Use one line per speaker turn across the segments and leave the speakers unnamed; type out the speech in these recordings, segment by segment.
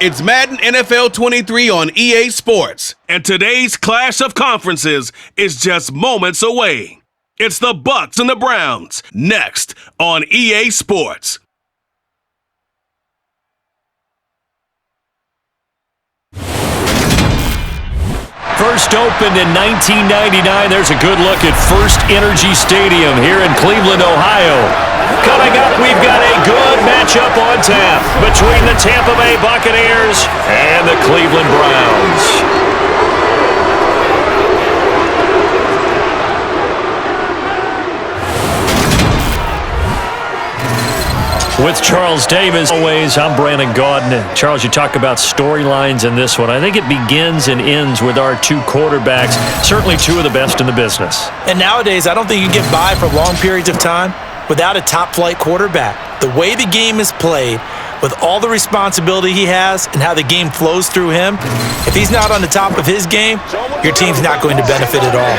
It's Madden NFL 23 on EA Sports, and today's clash of conferences is just moments away. It's the Bucks and the Browns, next on EA Sports.
First opened in 1999. There's a good look at First Energy Stadium here in Cleveland, Ohio. Coming up, we've got a good matchup on tap between the Tampa Bay Buccaneers and the Cleveland Browns. With Charles Davis, always, I'm Brandon Gaudin. Charles, you talk about storylines in this one. I think it begins and ends with our two quarterbacks, certainly two of the best in the business.
And nowadays, I don't think you can get by for long periods of time without a top-flight quarterback. The way the game is played, with all the responsibility he has and how the game flows through him, if he's not on the top of his game, your team's not going to benefit at all.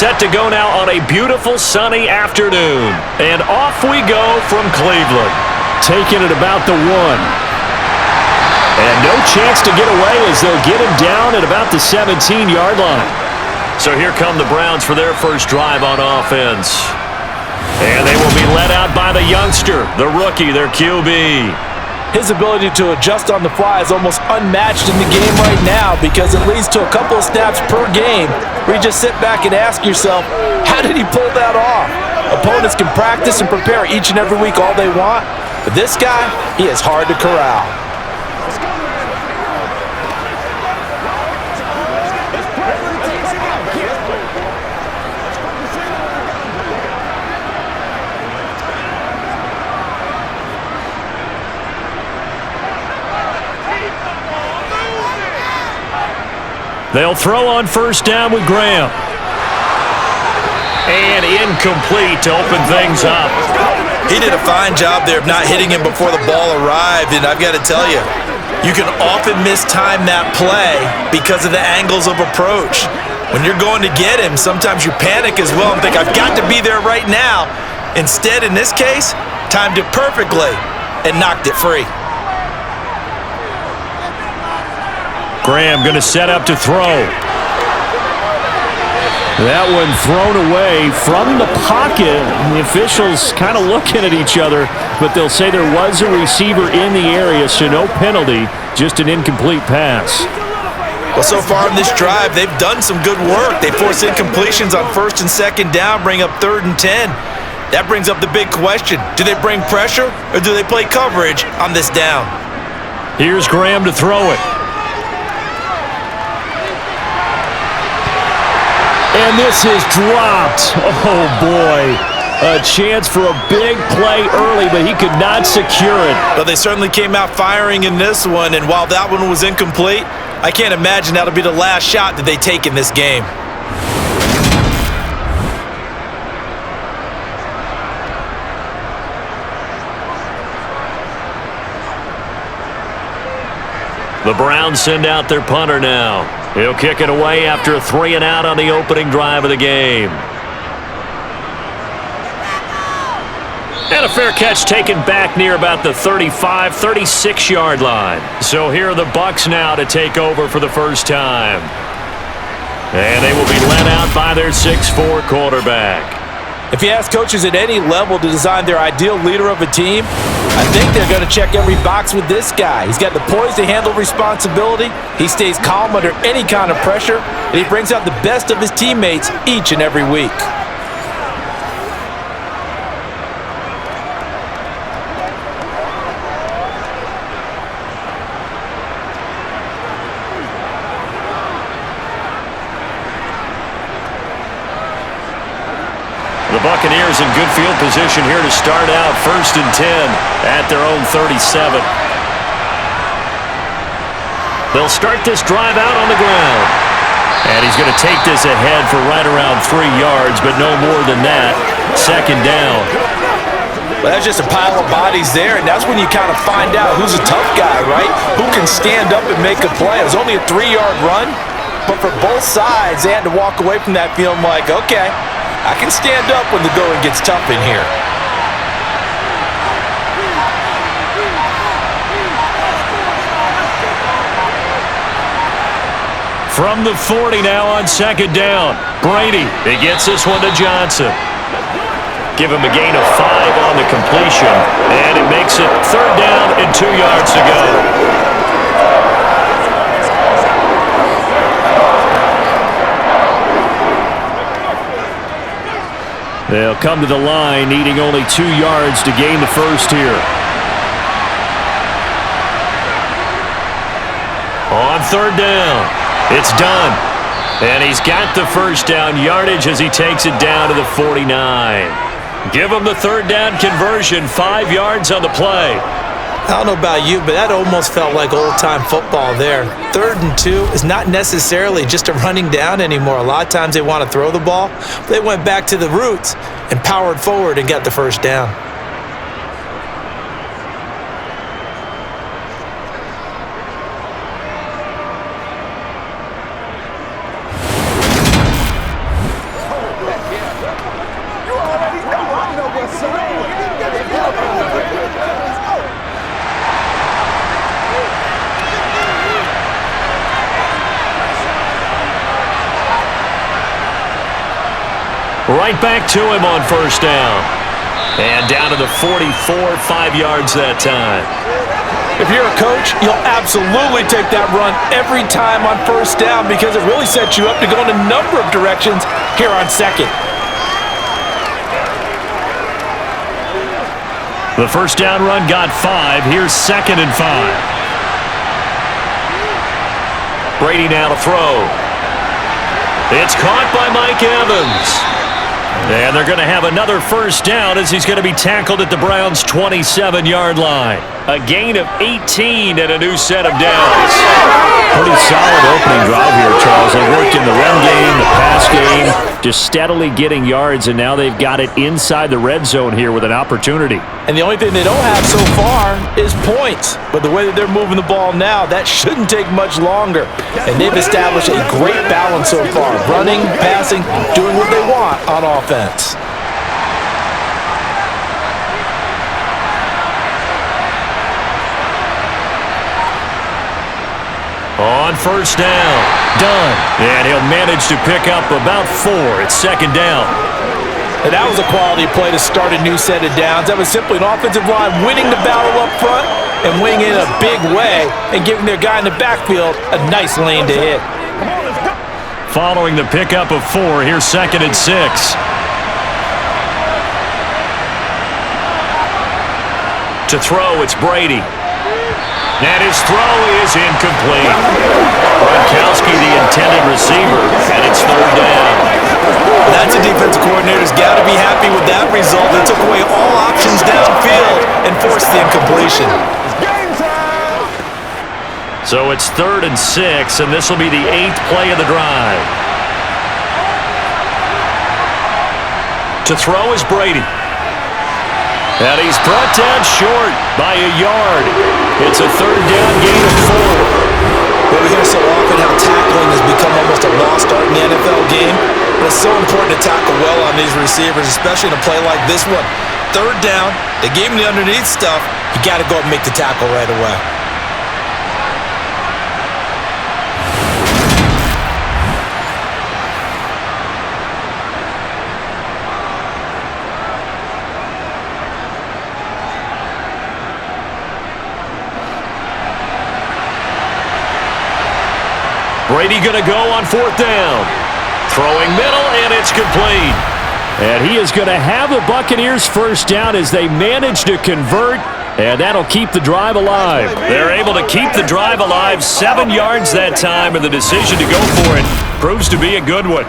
Set to go now on a beautiful sunny afternoon. And off we go from Cleveland. Taking it about the 1. And no chance to get away as they'll get him down at about the 17-yard line. So here come the Browns for their first drive on offense. And they will be led out by the youngster, the rookie, their QB.
His ability to adjust on the fly is almost unmatched in the game right now because it leads to a couple of snaps per game where you just sit back and ask yourself, how did he pull that off? Opponents can practice and prepare each and every week all they want, but this guy, he is hard to corral.
They'll throw on first down with Graham. And incomplete to open things up.
He did a fine job there of not hitting him before the ball arrived, and I've got to tell you, you can often mistime that play because of the angles of approach. When you're going to get him, sometimes you panic as well and think, I've got to be there right now. Instead, in this case, timed it perfectly and knocked it free.
Graham going to set up to throw. That one thrown away from the pocket. The officials kind of looking at each other, but they'll say there was a receiver in the area, so no penalty, just an incomplete pass.
Well, so far in this drive, they've done some good work. They force incompletions on first and second down, bring up 3rd and 10. That brings up the big question. Do they bring pressure or do they play coverage on this down?
Here's Graham to throw it. And this is dropped. Oh, boy. A chance for a big play early, but he could not secure it.
Well, they certainly came out firing in this one, and while that one was incomplete, I can't imagine that'll be the last shot that they take in this game.
The Browns send out their punter now. He'll kick it away after a 3-and-out on the opening drive of the game. And a fair catch taken back near about the 35, 36-yard line. So here are the Bucs now to take over for the first time. And they will be led out by their 6'4" quarterback.
If you ask coaches at any level to design their ideal leader of a team, I think they're going to check every box with this guy. He's got the poise to handle responsibility. He stays calm under any kind of pressure, and he brings out the best of his teammates each and every week.
The Buccaneers in good field position here to start out. 1st and 10 at their own 37. They'll start this drive out on the ground. And he's going to take this ahead for right around 3 yards, but no more than that. 2nd down.
Well, that's just a pile of bodies there, and that's when you kind of find out who's a tough guy, right? Who can stand up and make a play. It was only a 3-yard run, but for both sides, they had to walk away from that feeling like, okay, I can stand up when the going gets tough in here.
From the 40 now on 2nd down. Brady, he gets this one to Johnson. Give him a gain of 5 on the completion, and it makes it 3rd down and 2 yards to go. They'll come to the line, needing only 2 yards to gain the first here. On 3rd down, it's done. And he's got the first down yardage as he takes it down to the 49. Give him the 3rd down conversion, 5 yards on the play.
I don't know about you, but that almost felt like old-time football there. 3rd and 2 is not necessarily just a running down anymore. A lot of times they want to throw the ball. They went back to the roots and powered forward and got the first down.
Right back to him on 1st down. And down to the 44, 5 yards that time.
If you're a coach, you'll absolutely take that run every time on 1st down because it really sets you up to go in a number of directions here on 2nd.
The 1st down run got 5. Here's 2nd and 5. Brady now to throw. It's caught by Mike Evans. And they're going to have another 1st down as he's going to be tackled at the Browns' 27-yard line. A gain of 18 and a new set of downs. Pretty solid opening drive here, Charles. They worked in the run game, the pass game, just steadily getting yards, and now they've got it inside the red zone here with an opportunity.
And the only thing they don't have so far is points. But the way that they're moving the ball now, that shouldn't take much longer. And they've established a great balance so far. Running, passing, doing what they want on offense.
On 1st down, done. And he'll manage to pick up about 4 at 2nd down.
And that was a quality play to start a new set of downs. That was simply an offensive line winning the battle up front and winning in a big way and giving their guy in the backfield a nice lane to hit.
Following the pickup of 4, here's 2nd and 6. To throw, it's Brady. And his throw is incomplete. Gronkowski, the intended receiver, and it's 3rd down.
That's a defensive coordinator's got to be happy with that result. They took away all options downfield and forced the incompletion.
So it's 3rd and 6, and this will be the 8th play of the drive. To throw is Brady. And he's brought down short by a yard. It's a 3rd down gain of 4.
Well, we hear so often how tackling has become almost a lost art in the NFL game. But it's so important to tackle well on these receivers, especially in a play like this one. 3rd down, they gave him the underneath stuff. You got to go up and make the tackle right away.
Brady going to go on 4th down. Throwing middle, and it's complete. And he is going to have the Buccaneers first down as they manage to convert, and that'll keep the drive alive. They're able to keep the drive alive, 7 yards that time, and the decision to go for it proves to be a good one.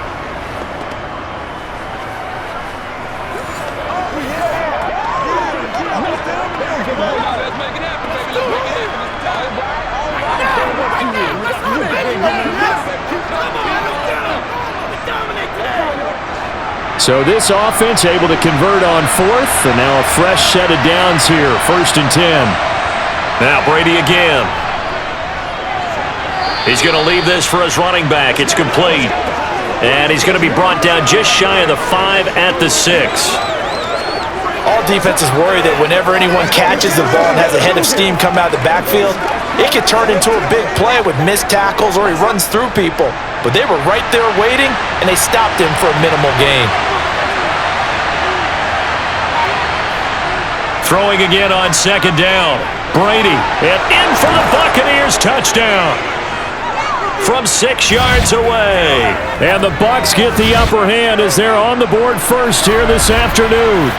So this offense able to convert on 4th, and now a fresh set of downs here, 1st and 10. Now Brady again. He's going to leave this for his running back. It's complete. And he's going to be brought down just shy of the 5 at the 6.
All defenses worry that whenever anyone catches the ball and has a head of steam come out of the backfield, it could turn into a big play with missed tackles or he runs through people. But they were right there waiting, and they stopped him for a minimal gain.
Throwing again on 2nd down. Brady, and in for the Buccaneers, touchdown. From 6 yards away. And the Bucs get the upper hand as they're on the board first here this afternoon.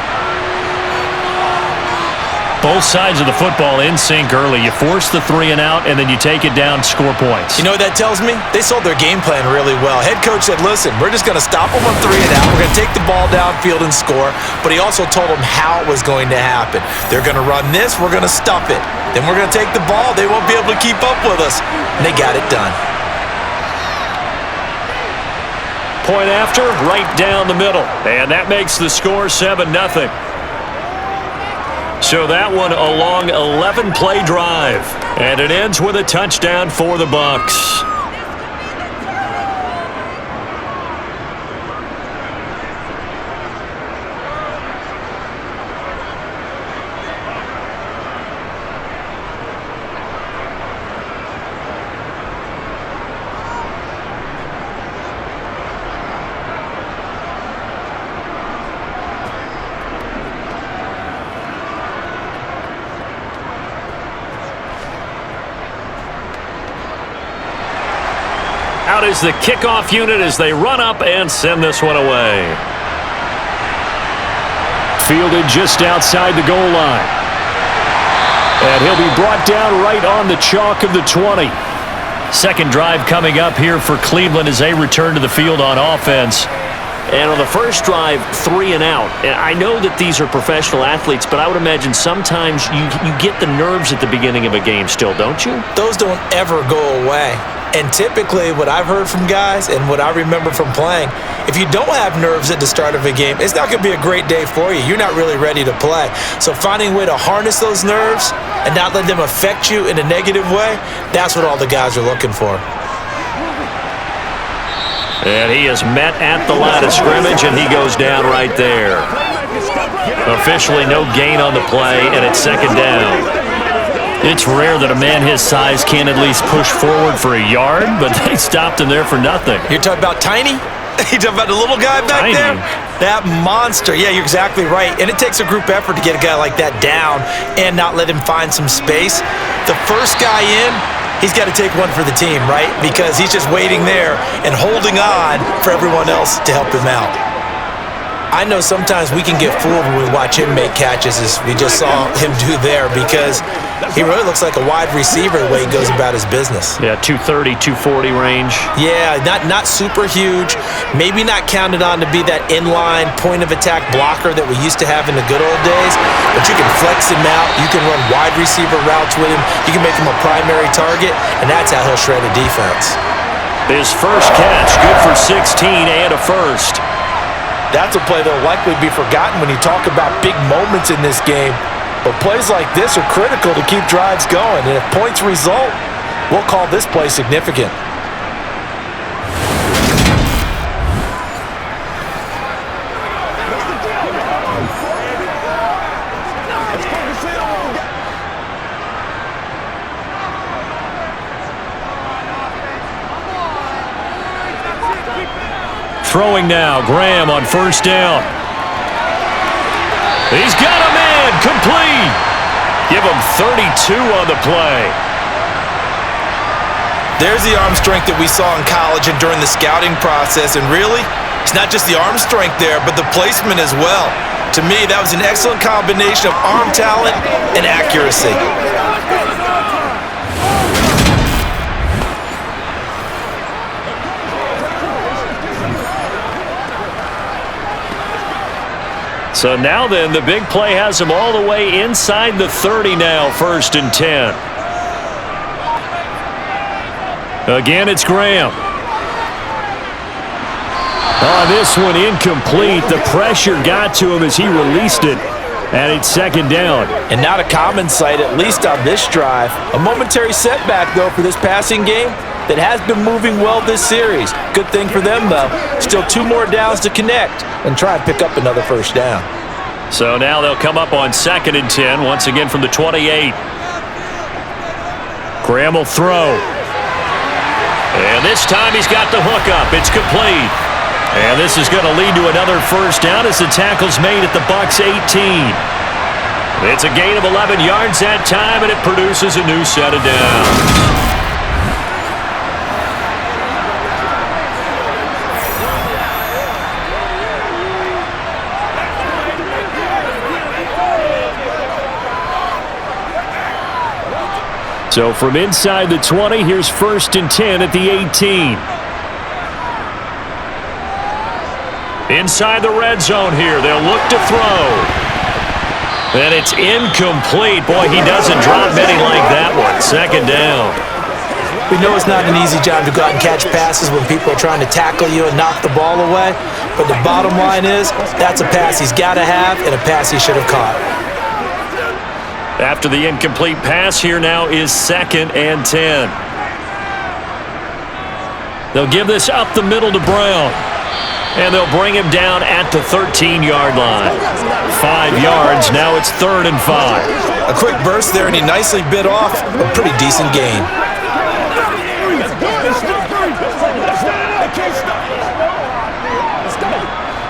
Both sides of the football in sync early. You force the 3 and out, and then you take it down, score points.
You know what that tells me? They sold their game plan really well. Head coach said, listen, we're just going to stop them on 3 and out. We're going to take the ball downfield and score. But he also told them how it was going to happen. They're going to run this. We're going to stuff it. Then we're going to take the ball. They won't be able to keep up with us. And they got it done.
Point after, right down the middle. And that makes the score 7-0. So that one a long 11-play drive. And it ends with a touchdown for the Bucs. Out is the kickoff unit as they run up and send this one away. Fielded just outside the goal line. And he'll be brought down right on the chalk of the 20. Second drive coming up here for Cleveland as they return to the field on offense. And on the first drive, 3 and out. And I know that these are professional athletes, but I would imagine sometimes you get the nerves at the beginning of a game still, don't you?
Those don't ever go away. And typically what I've heard from guys and what I remember from playing, if you don't have nerves at the start of a game, it's not going to be a great day for you. You're not really ready to play. So finding a way to harness those nerves and not let them affect you in a negative way, that's what all the guys are looking for.
And he is met at the line of scrimmage, and he goes down right there. Officially no gain on the play, and it's 2nd down. It's rare that a man his size can at least push forward for a yard, but they stopped him there for nothing.
You're talking about Tiny? You talking about the little guy back
Tiny.
there? That monster. Yeah, you're exactly right. And it takes a group effort to get a guy like that down and not let him find some space. The first guy in, he's got to take one for the team, right? Because he's just waiting there and holding on for everyone else to help him out. I know sometimes we can get fooled when we watch him make catches, as we just saw him do there, because he really looks like a wide receiver the way he goes about his business.
Yeah, 230, 240 range.
Yeah, not super huge. Maybe not counted on to be that inline point-of-attack blocker that we used to have in the good old days, but you can flex him out. You can run wide receiver routes with him. You can make him a primary target, and that's how he'll shred a defense.
His first catch, good for 16 and a first.
That's a play that will likely be forgotten when you talk about big moments in this game. But plays like this are critical to keep drives going. And if points result, we'll call this play significant.
Throwing now, Graham on 1st down. He's got a man, complete. Give him 32 on the play.
There's the arm strength that we saw in college and during the scouting process. And really, it's not just the arm strength there, but the placement as well. To me, that was an excellent combination of arm talent and accuracy.
So now then, the big play has him all the way inside the 30 now, 1st and 10. Again, it's Graham. This one incomplete. The pressure got to him as he released it, and it's 2nd down.
And not a common sight, at least on this drive. A momentary setback, though, for this passing game that has been moving well this series. Good thing for them, though. Still 2 more downs to connect and try and pick up another 1st down.
So now they'll come up on 2nd and 10, once again from the 28. Graham will throw. And this time he's got the hook up. It's complete. And this is going to lead to another 1st down as the tackle's made at the BUCS 18. It's a gain of 11 yards that time, and it produces a new set of downs. So from inside the 20, here's 1st and 10 at the 18. Inside the red zone here, they'll look to throw. And it's incomplete. Boy, he doesn't drop many like that one. 2nd down.
We know it's not an easy job to go out and catch passes when people are trying to tackle you and knock the ball away. But the bottom line is, that's a pass he's got to have and a pass he should have caught.
After the incomplete pass, here now is 2nd and 10. They'll give this up the middle to Brown. And they'll bring him down at the 13-yard line. 5 yards, now it's 3rd and 5.
A quick burst there, and he nicely bit off a pretty decent gain.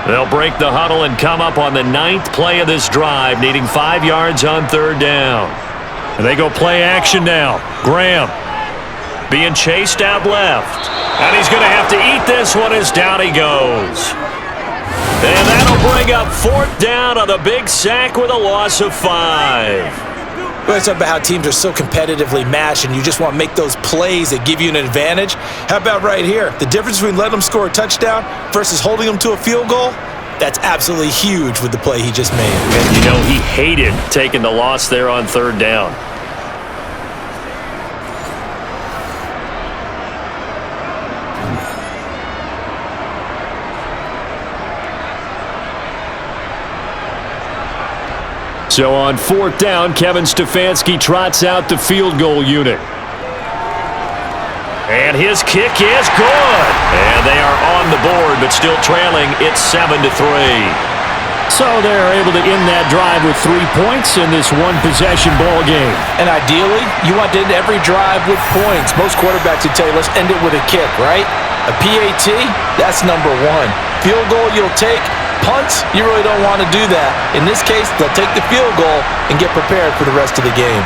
They'll break the huddle and come up on the 9th play of this drive, needing 5 yards on 3rd down. And they go play action now. Graham being chased out left. And he's going to have to eat this one as down he goes. And that'll bring up 4th down on the big sack with a loss of 5.
We always talk about how teams are so competitively matched and you just want to make those plays that give you an advantage. How about right here? The difference between letting them score a touchdown versus holding them to a field goal, that's absolutely huge with the play he just made.
And you know he hated taking the loss there on 3rd down. So on 4th down, Kevin Stefanski trots out the field goal unit. And his kick is good. And they are on the board, but still trailing. It's 7-3. So they're able to end that drive with 3 points in this one-possession ball game.
And ideally, you want to end every drive with points. Most quarterbacks would tell you, let's end it with a kick, right? A PAT, that's number 1. Field goal you'll take. Punts, you really don't want to do that. In this case, they'll take the field goal and get prepared for the rest of the game.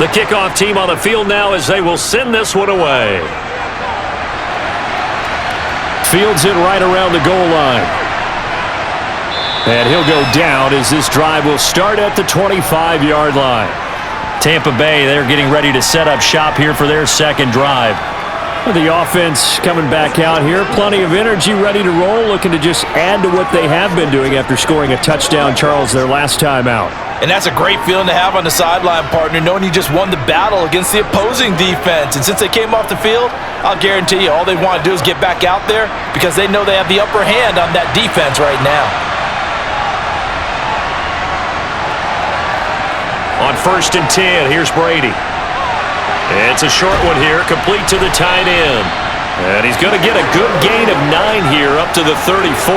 The kickoff team on the field now as they will send this one away. Fields it right around the goal line. And he'll go down as this drive will start at the 25-yard line. Tampa Bay, they're getting ready to set up shop here for their 2nd drive. The offense coming back out here. Plenty of energy, ready to roll, looking to just add to what they have been doing after scoring a touchdown, Charles, their last time out.
And that's a great feeling to have on the sideline, partner, knowing you just won the battle against the opposing defense. And since they came off the field, I'll guarantee you all they want to do is get back out there because they know they have the upper hand on that defense right now.
On 1st and 10, here's Brady. It's a short one here, complete to the tight end. And he's going to get a good gain of 9 here up to the 34.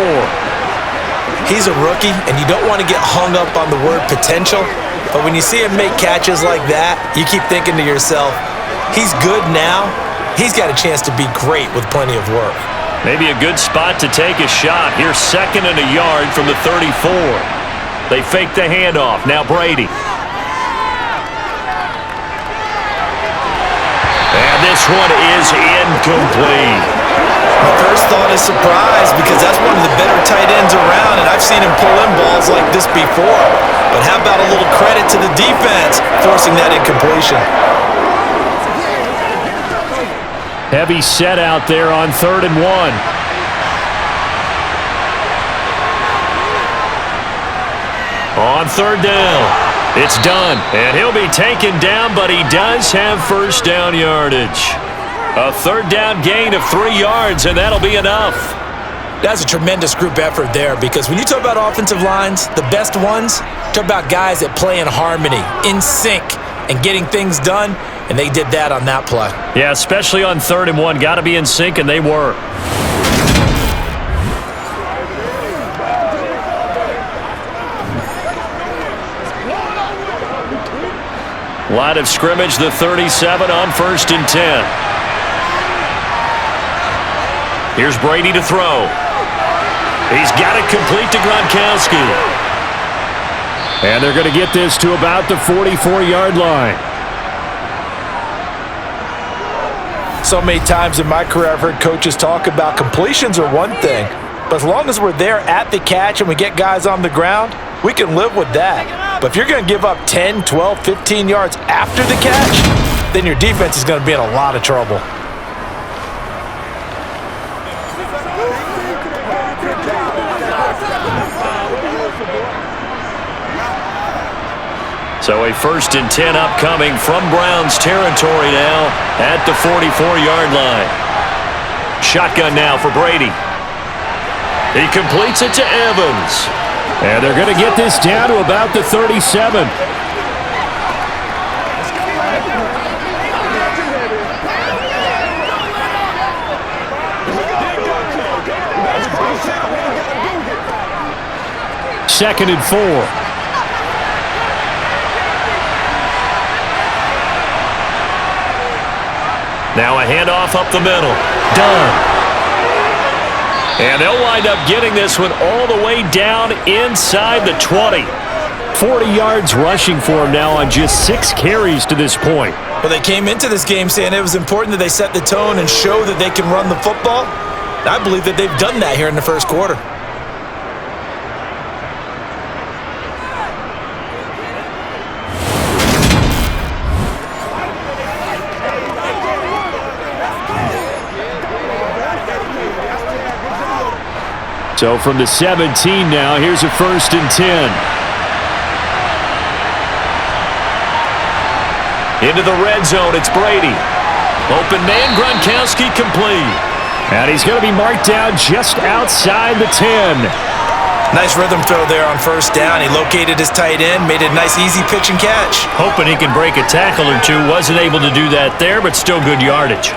He's a rookie, and you don't want to get hung up on the word potential. But when you see him make catches like that, you keep thinking to yourself, He's good now. He's got a chance to be great with plenty of work.
Maybe a good spot to take a shot. Here's 2nd and a yard from the 34. They fake the handoff. Now Brady. And this one is incomplete.
My first thought is surprise because that's one of the better tight ends around, and I've seen him pull in balls like this before. But how about a little credit to the defense forcing that incompletion?
Heavy set out there on 3rd and 1. On 3rd down, it's done. And he'll be taken down, but he does have first down yardage. A 3rd down gain of 3 yards, and that'll be enough.
That's a tremendous group effort there because when you talk about offensive lines, the best ones, talk about guys that play in harmony, in sync, and getting things done, and they did that on that play.
Yeah, especially on 3rd and 1. Got to be in sync, and they were. Line of scrimmage, the 37 on 1st and 10. Here's Brady to throw. He's got it complete to Gronkowski. And they're going to get this to about the 44-yard line.
So many times in my career I've heard coaches talk about completions are one thing, but as long as we're there at the catch and we get guys on the ground, we can live with that. But if you're going to give up 10, 12, 15 yards after the catch, then your defense is going to be in a lot of trouble.
So a 1st and 10 upcoming from Browns territory now at the 44-yard line. Shotgun now for Brady. He completes it to Evans. And they're going to get this down to about the 37. Second and 4. Now a handoff up the middle. Done. And they'll wind up getting this one all the way down inside the 20. 40 yards rushing for him now on just 6 carries to this point.
Well, they came into this game saying it was important that they set the tone and show that they can run the football. I believe that they've done that here in the first quarter.
So from the 17 now, here's a 1st and 10. Into the red zone, it's Brady. Open man, Gronkowski complete. And he's going to be marked down just outside the 10.
Nice rhythm throw there on 1st down. He located his tight end, made it a nice easy pitch and catch.
Hoping he can break a tackle or two. Wasn't able to do that there, but still good yardage.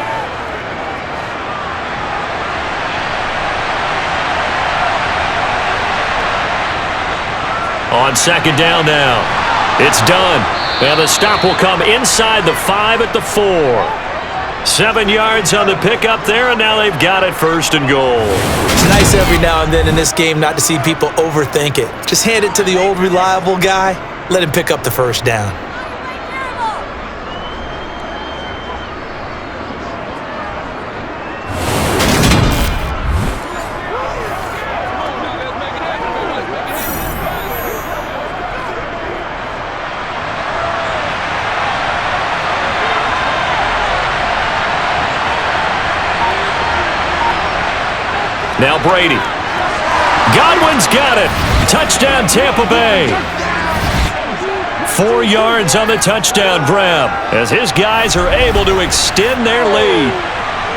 On 2nd down now. It's done. And the stop will come inside the 5 at the 4. 7 yards on the pickup there, and now they've got it 1st and goal.
It's nice every now and then in this game not to see people overthink it. Just hand it to the old reliable guy. Let him pick up the 1st down.
Now Brady. Godwin's got it. Touchdown, Tampa Bay. 4 yards on the touchdown grab as his guys are able to extend their lead.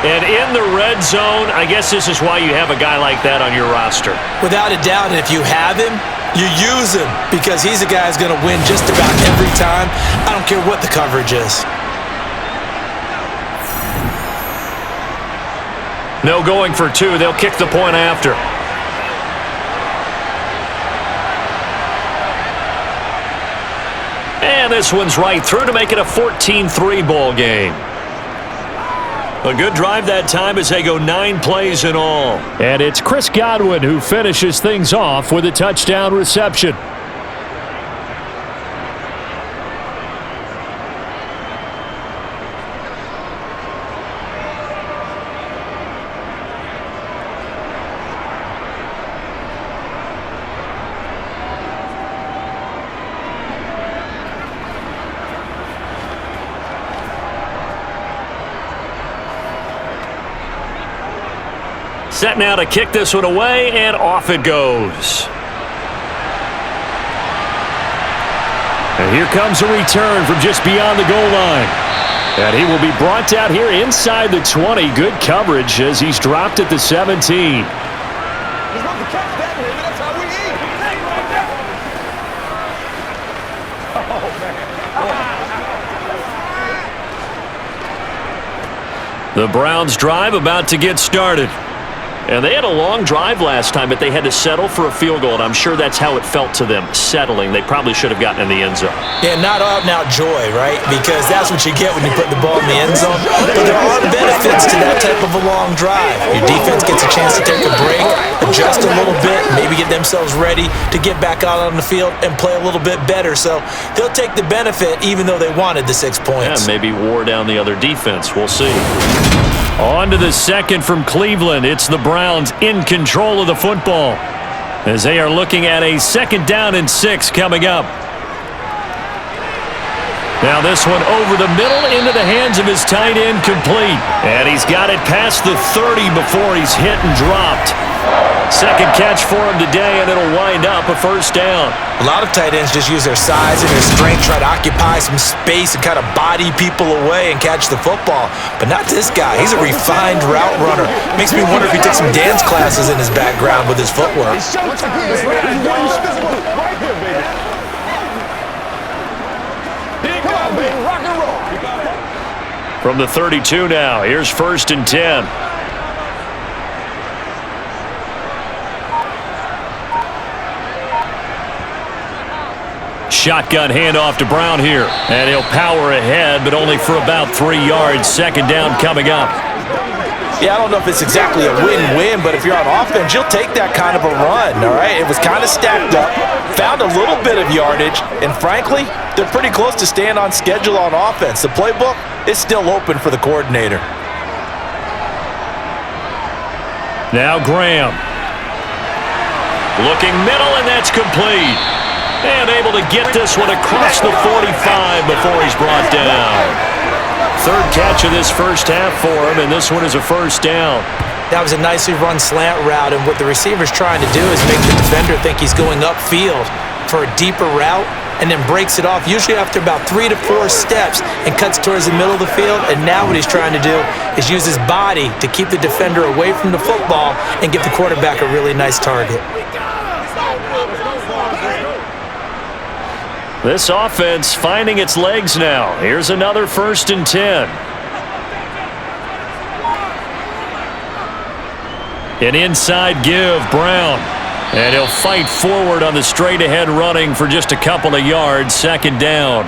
And in the red zone, I guess this is why you have a guy like that on your roster.
Without a doubt, and if you have him, you use him because he's a guy who's going to win just about every time. I don't care what the coverage is.
No going for 2. They'll kick the point after. And this one's right through to make it a 14-3 ball game. A good drive that time as they go 9 plays in all. And it's Chris Godwin who finishes things off with a touchdown reception. Set now to kick this one away, and off it goes. And here comes a return from just beyond the goal line. And he will be brought down here inside the 20. Good coverage as he's dropped at the 17. The Browns drive about to get started. And they had a long drive last time, but they had to settle for a field goal, and I'm sure that's how it felt to them, settling. They probably should have gotten in the end zone.
Yeah, not out-and-out joy, right? Because that's what you get when you put the ball in the end zone. But there are benefits to that type of a long drive. Your defense gets a chance to take a break, adjust a little bit, maybe get themselves ready to get back out on the field and play a little bit better. So they'll take the benefit even though they wanted the 6 points.
Yeah, maybe wore down the other defense. We'll see. On to the second from Cleveland. It's the Browns in control of the football as they are looking at a 2nd down and 6 coming up. Now this one over the middle into the hands of his tight end, complete. And he's got it past the 30 before he's hit and dropped. Second catch for him today, and it'll wind up a 1st down.
A lot of tight ends just use their size and their strength, try to occupy some space and kind of body people away and catch the football. But not this guy. He's a refined route runner. Makes me wonder if he took some dance classes in his background with his footwork.
From the 32 now, here's 1st and 10. Shotgun handoff to Brown here. And he'll power ahead, but only for about 3 yards. 2nd down coming up.
Yeah, I don't know if it's exactly a win-win, but if you're on offense, you'll take that kind of a run, all right? It was kind of stacked up, found a little bit of yardage, and frankly, they're pretty close to staying on schedule on offense. The playbook is still open for the coordinator.
Now Graham. Looking middle, and that's complete. And able to get this one across the 45 before he's brought down. 3rd catch of this 1st half for him, and this one is a 1st down.
That was a nicely run slant route, and what the receiver's trying to do is make the defender think he's going upfield for a deeper route, and then breaks it off, usually after about 3 to 4 steps, and cuts towards the middle of the field. And now what he's trying to do is use his body to keep the defender away from the football and give the quarterback a really nice target.
This offense finding its legs now. Here's another 1st and 10. An inside give, Brown. And he'll fight forward on the straight-ahead running for just a couple of yards. 2nd down.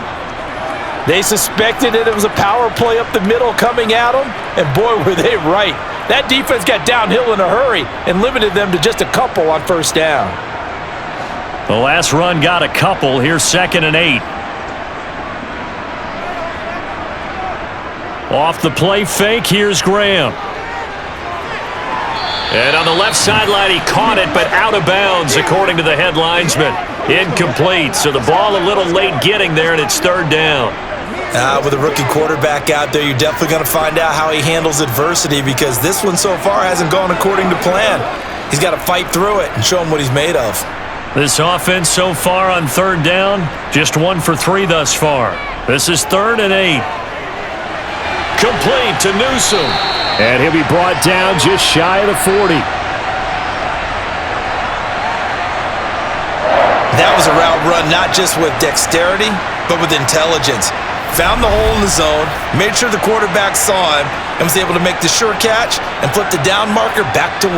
They suspected it was a power play up the middle coming at them, and boy, were they right. That defense got downhill in a hurry and limited them to just a couple on 1st down.
The last run got a couple. Here's 2nd and 8. Off the play fake, here's Graham. And on the left sideline, he caught it, but out of bounds, according to the head linesman. Incomplete, so the ball a little late getting there, and it's 3rd down.
With a rookie quarterback out there, you're definitely going to find out how he handles adversity, because this one so far hasn't gone according to plan. He's got to fight through it and show him what he's made of.
This offense so far on 3rd down, just 1 for 3 thus far. This is 3rd and 8. Complete to Newsom. And he'll be brought down just shy of the 40.
That was a route run not just with dexterity, but with intelligence. Found the hole in the zone, made sure the quarterback saw him, and was able to make the sure catch and flip the down marker back to 1.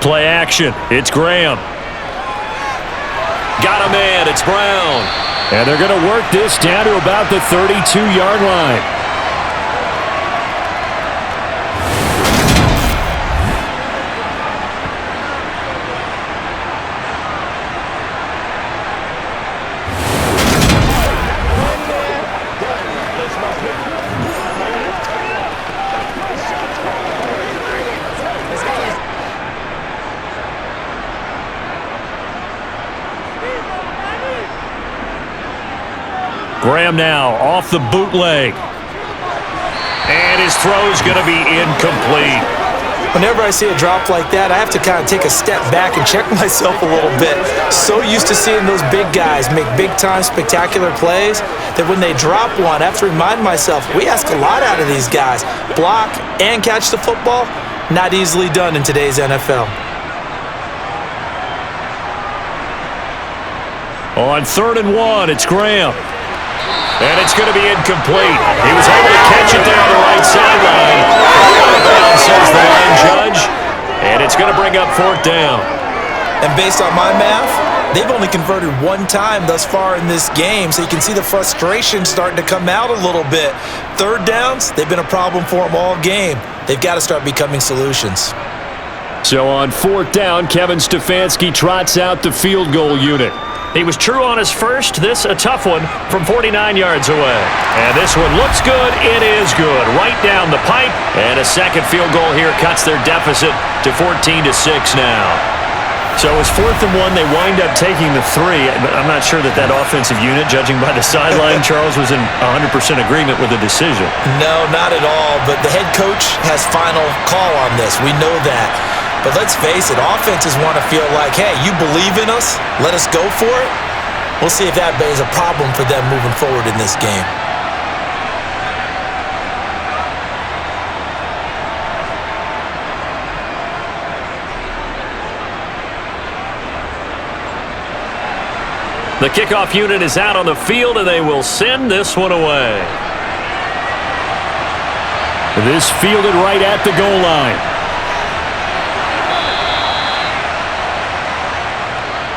Play action. It's Graham. Got a man. It's Brown. And they're going to work this down to about the 32-yard line. Graham now off the bootleg. And his throw is going to be incomplete.
Whenever I see a drop like that, I have to kind of take a step back and check myself a little bit. So used to seeing those big guys make big-time spectacular plays that when they drop one, I have to remind myself, we ask a lot out of these guys. Block and catch the football, not easily done in today's NFL.
On 3rd and 1, it's Graham. And it's going to be incomplete. He was able to catch it there on the right sideline. Says the line judge. And it's going to bring up 4th down.
And based on my math, they've only converted one time thus far in this game, so you can see the frustration starting to come out a little bit. 3rd downs, they've been a problem for them all game. They've got to start becoming solutions.
So on 4th down, Kevin Stefanski trots out the field goal unit. He was true on his first. This a tough one from 49 yards away. And this one looks good. It is good. Right down the pipe. And a second field goal here cuts their deficit to 14-6 now. So it's 4th and 1. They wind up taking the 3. I'm not sure that offensive unit, judging by the sideline, Charles, was in 100% agreement with the decision.
No, not at all. But the head coach has final call on this. We know that. But let's face it, offenses want to feel like, hey, you believe in us, let us go for it. We'll see if that is a problem for them moving forward in this game.
The kickoff unit is out on the field, and they will send this one away. This fielded right at the goal line.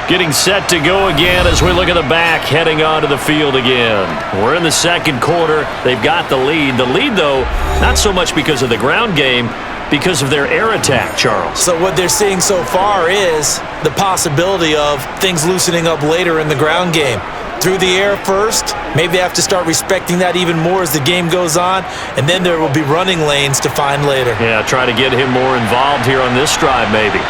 Getting set to go again as we look at the back, heading onto the field again. We're in the second quarter. They've got the lead. The lead, though, not so much because of the ground game, because of their air attack, Charles.
So what they're seeing so far is the possibility of things loosening up later in the ground game. Through the air first, maybe they have to start respecting that even more as the game goes on, and then there will be running lanes to find later.
Yeah, try to get him more involved here on this drive, maybe.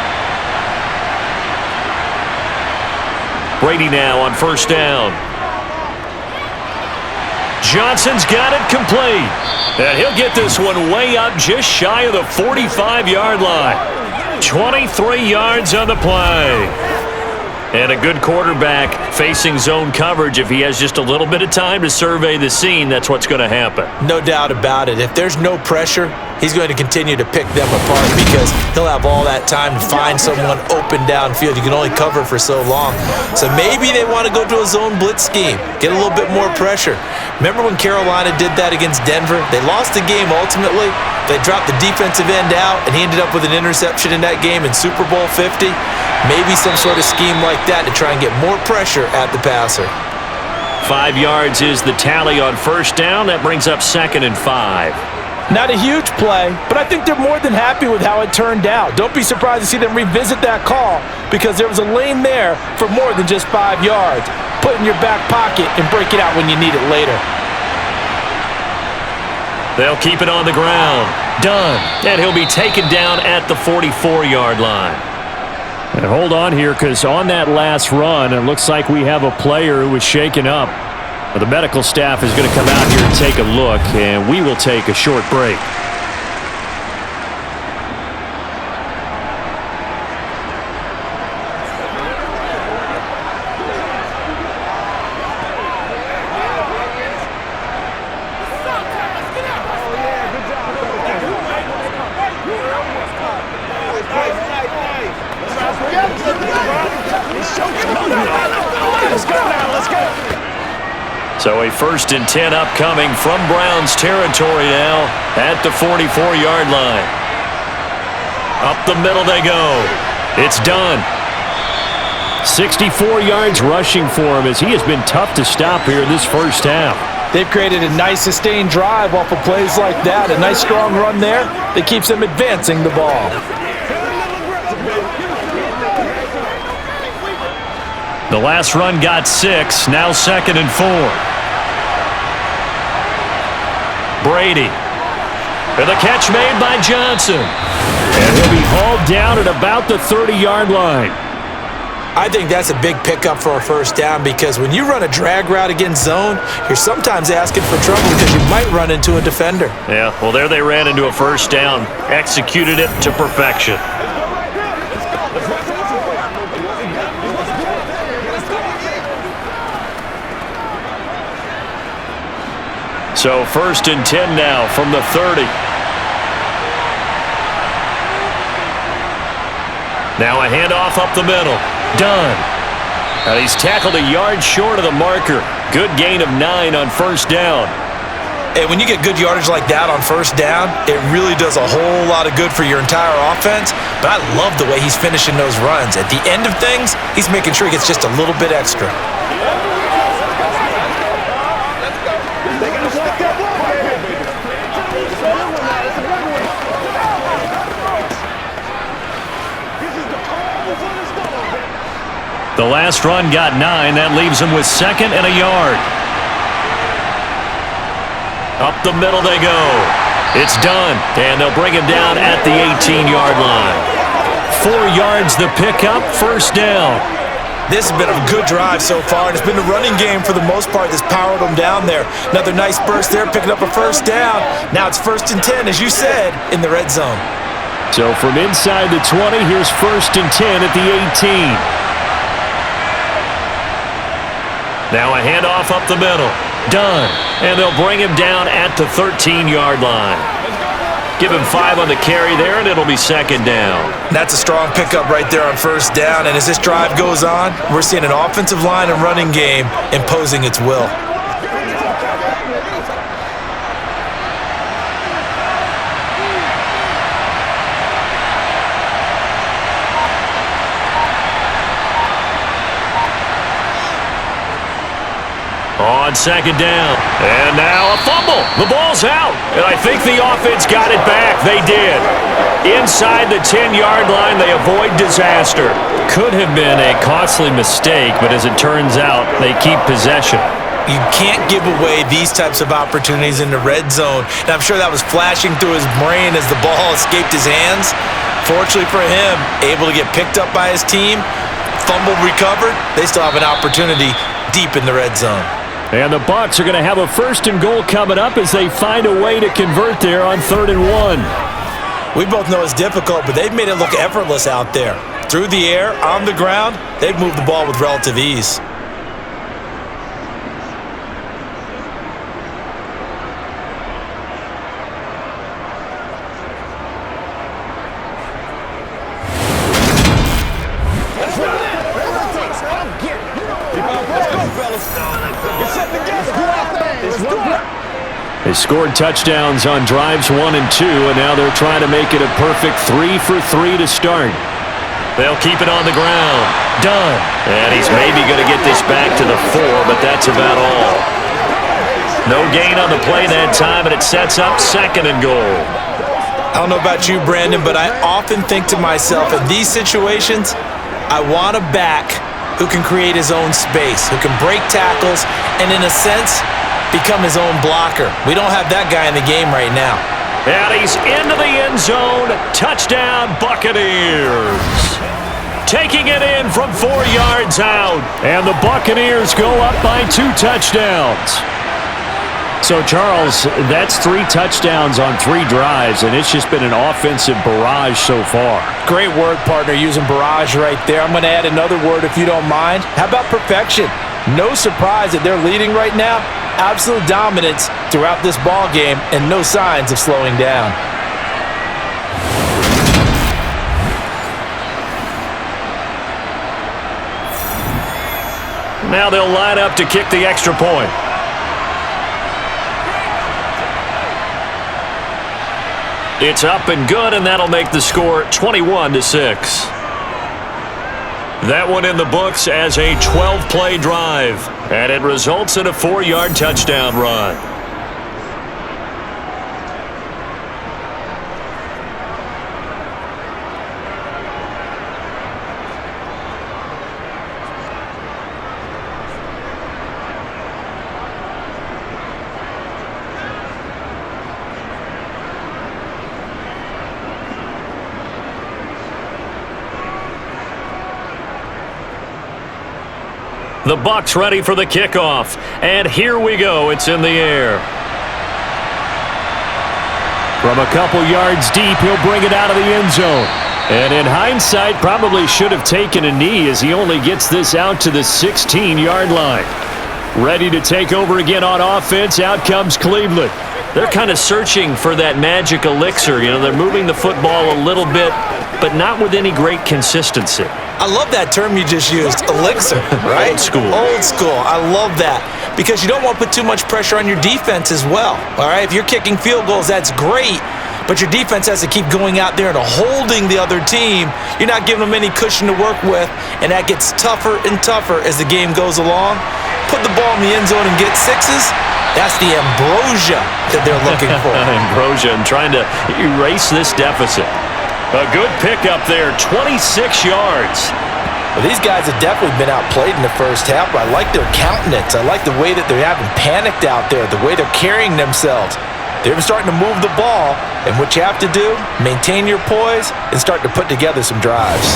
Brady now on 1st down. Johnson's got it complete. And he'll get this one way up just shy of the 45-yard line. 23 yards on the play. And a good quarterback facing zone coverage. If he has just a little bit of time to survey the scene, that's what's going to happen.
No doubt about it. If there's no pressure, he's going to continue to pick them apart because he'll have all that time to find someone open downfield. You can only cover for so long. So maybe they want to go to a zone blitz scheme, get a little bit more pressure. Remember when Carolina did that against Denver? They lost the game ultimately. They dropped the defensive end out, and he ended up with an interception in that game in Super Bowl 50. Maybe some sort of scheme like that to try and get more pressure at the passer.
5 yards is the tally on 1st down. That brings up 2nd and 5.
Not a huge play, but I think they're more than happy with how it turned out. Don't be surprised to see them revisit that call because there was a lane there for more than just 5 yards. Put it in your back pocket and break it out when you need it later.
They'll keep it on the ground. Done. And he'll be taken down at the 44-yard line. And hold on here, because on that last run, it looks like we have a player who was shaken up. The medical staff is going to come out here and take a look, and we will take a short break. So a 1st and 10 upcoming from Browns territory now at the 44-yard line. Up the middle they go. It's done. 64 yards rushing for him as he has been tough to stop here in this first half.
They've created a nice sustained drive off of plays like that. A nice strong run there that keeps them advancing the ball.
The last run got 6. Now 2nd and 4. Brady. And the catch made by Johnson. And he'll be hauled down at about the 30-yard line.
I think that's a big pickup for a first down because when you run a drag route against zone, you're sometimes asking for trouble because you might run into a defender.
Yeah, well, there they ran into a first down. Executed it to perfection. So 1st and 10 now from the 30. Now a handoff up the middle. Done. He's tackled a yard short of the marker. Good gain of 9 on first down.
And when you get good yardage like that on first down, it really does a whole lot of good for your entire offense. But I love the way he's finishing those runs. At the end of things, he's making sure he gets just a little bit extra.
The last run got 9. That leaves him with 2nd and a yard. Up the middle they go. It's done, and they'll bring him down at the 18-yard line. 4 yards the pickup, first down.
This has been a good drive so far, and it's been the running game for the most part that's powered them down there. Another nice burst there, picking up a first down. Now it's 1st and 10, as you said, in the red zone.
So from inside the 20, here's 1st and 10 at the 18. Now a handoff up the middle. Done. And they'll bring him down at the 13-yard line. Give him 5 on the carry there, and it'll be 2nd down.
That's a strong pickup right there on first down. And as this drive goes on, we're seeing an offensive line and running game imposing its will.
On 2nd down. And now a fumble. The ball's out. And I think the offense got it back. They did. Inside the 10-yard line, they avoid disaster. Could have been a costly mistake, but as it turns out, they keep possession.
You can't give away these types of opportunities in the red zone. And I'm sure that was flashing through his brain as the ball escaped his hands. Fortunately for him, able to get picked up by his team, fumble recovered. They still have an opportunity deep in the red zone.
And the Bucs are going to have a 1st and goal coming up as they find a way to convert there on 3rd and 1.
We both know it's difficult, but they've made it look effortless out there. Through the air, on the ground, they've moved the ball with relative ease.
They scored touchdowns on drives 1 and 2, and now they're trying to make it a perfect 3 for 3 to start. They'll keep it on the ground. Done. And he's maybe going to get this back to the 4, but that's about all. No gain on the play that time, and it sets up 2nd and goal.
I don't know about you, Brandon, but I often think to myself, in these situations, I want a back who can create his own space, who can break tackles, and in a sense, become his own blocker. We don't have that guy in the game right now.
And he's into the end zone. Touchdown, Buccaneers. Taking it in from 4 yards out. And the Buccaneers go up by 2 touchdowns. So, Charles, that's 3 touchdowns on 3 drives, and it's just been an offensive barrage so far.
Great word, partner, using barrage right there. I'm going to add another word if you don't mind. How about perfection? No surprise that they're leading right now. Absolute dominance throughout this ball game and no signs of slowing down.
Now they'll line up to kick the extra point. It's up and good, and that'll make the score 21-6. That one in the books as a 12-play drive, and it results in a 4-yard touchdown run. The Bucs ready for the kickoff, and here we go. It's in the air. From a couple yards deep, he'll bring it out of the end zone. And in hindsight, probably should have taken a knee as he only gets this out to the 16-yard line. Ready to take over again on offense. Out comes Cleveland. They're kind of searching for that magic elixir. You know, they're moving the football a little bit, but not with any great consistency.
I love that term you just used, elixir, right?
Old school.
Old school. I love that because you don't want to put too much pressure on your defense as well, all right? If you're kicking field goals, that's great, but your defense has to keep going out there and holding the other team. You're not giving them any cushion to work with, and that gets tougher and tougher as the game goes along. Put the ball in the end zone and get sixes. That's the ambrosia that they're looking for.
Ambrosia and trying to erase this deficit. A good pickup there, 26 yards.
Well, these guys have definitely been outplayed in the first half, but I like their countenance. I like the way that they're having panicked out there, the way they're carrying themselves. They're starting to move the ball, and what you have to do, maintain your poise and start to put together some drives.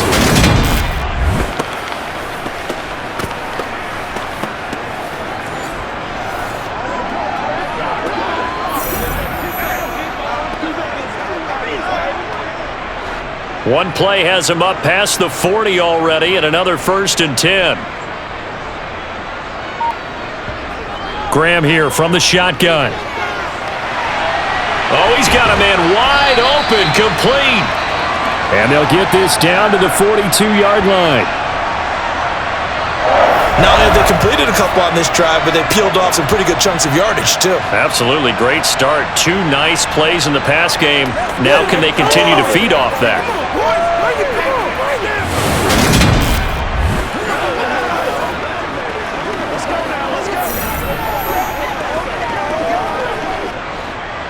One play has him up past the 40 already, and another 1st and 10. Graham here from the shotgun. Oh, he's got a man wide open, complete. And they'll get this down to the 42-yard line.
Not only have they completed a couple on this drive, but they peeled off some pretty good chunks of yardage, too.
Absolutely great start. 2 nice plays in the pass game. Now can they continue to feed off that?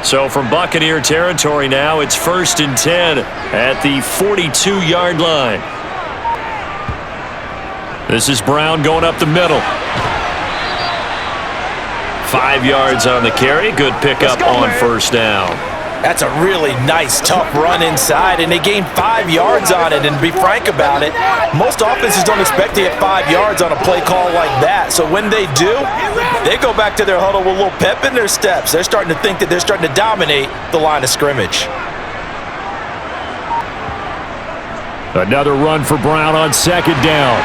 So from Buccaneer territory now, it's 1st and 10 at the 42-yard line. This is Brown going up the middle. 5 yards on the carry. Good pickup on 1st down.
That's a really nice, tough run inside, and they gained 5 yards on it. And to be frank about it, most offenses don't expect to get 5 yards on a play call like that. So when they do, they go back to their huddle with a little pep in their steps. They're starting to think that they're starting to dominate the line of scrimmage.
Another run for Brown on 2nd down.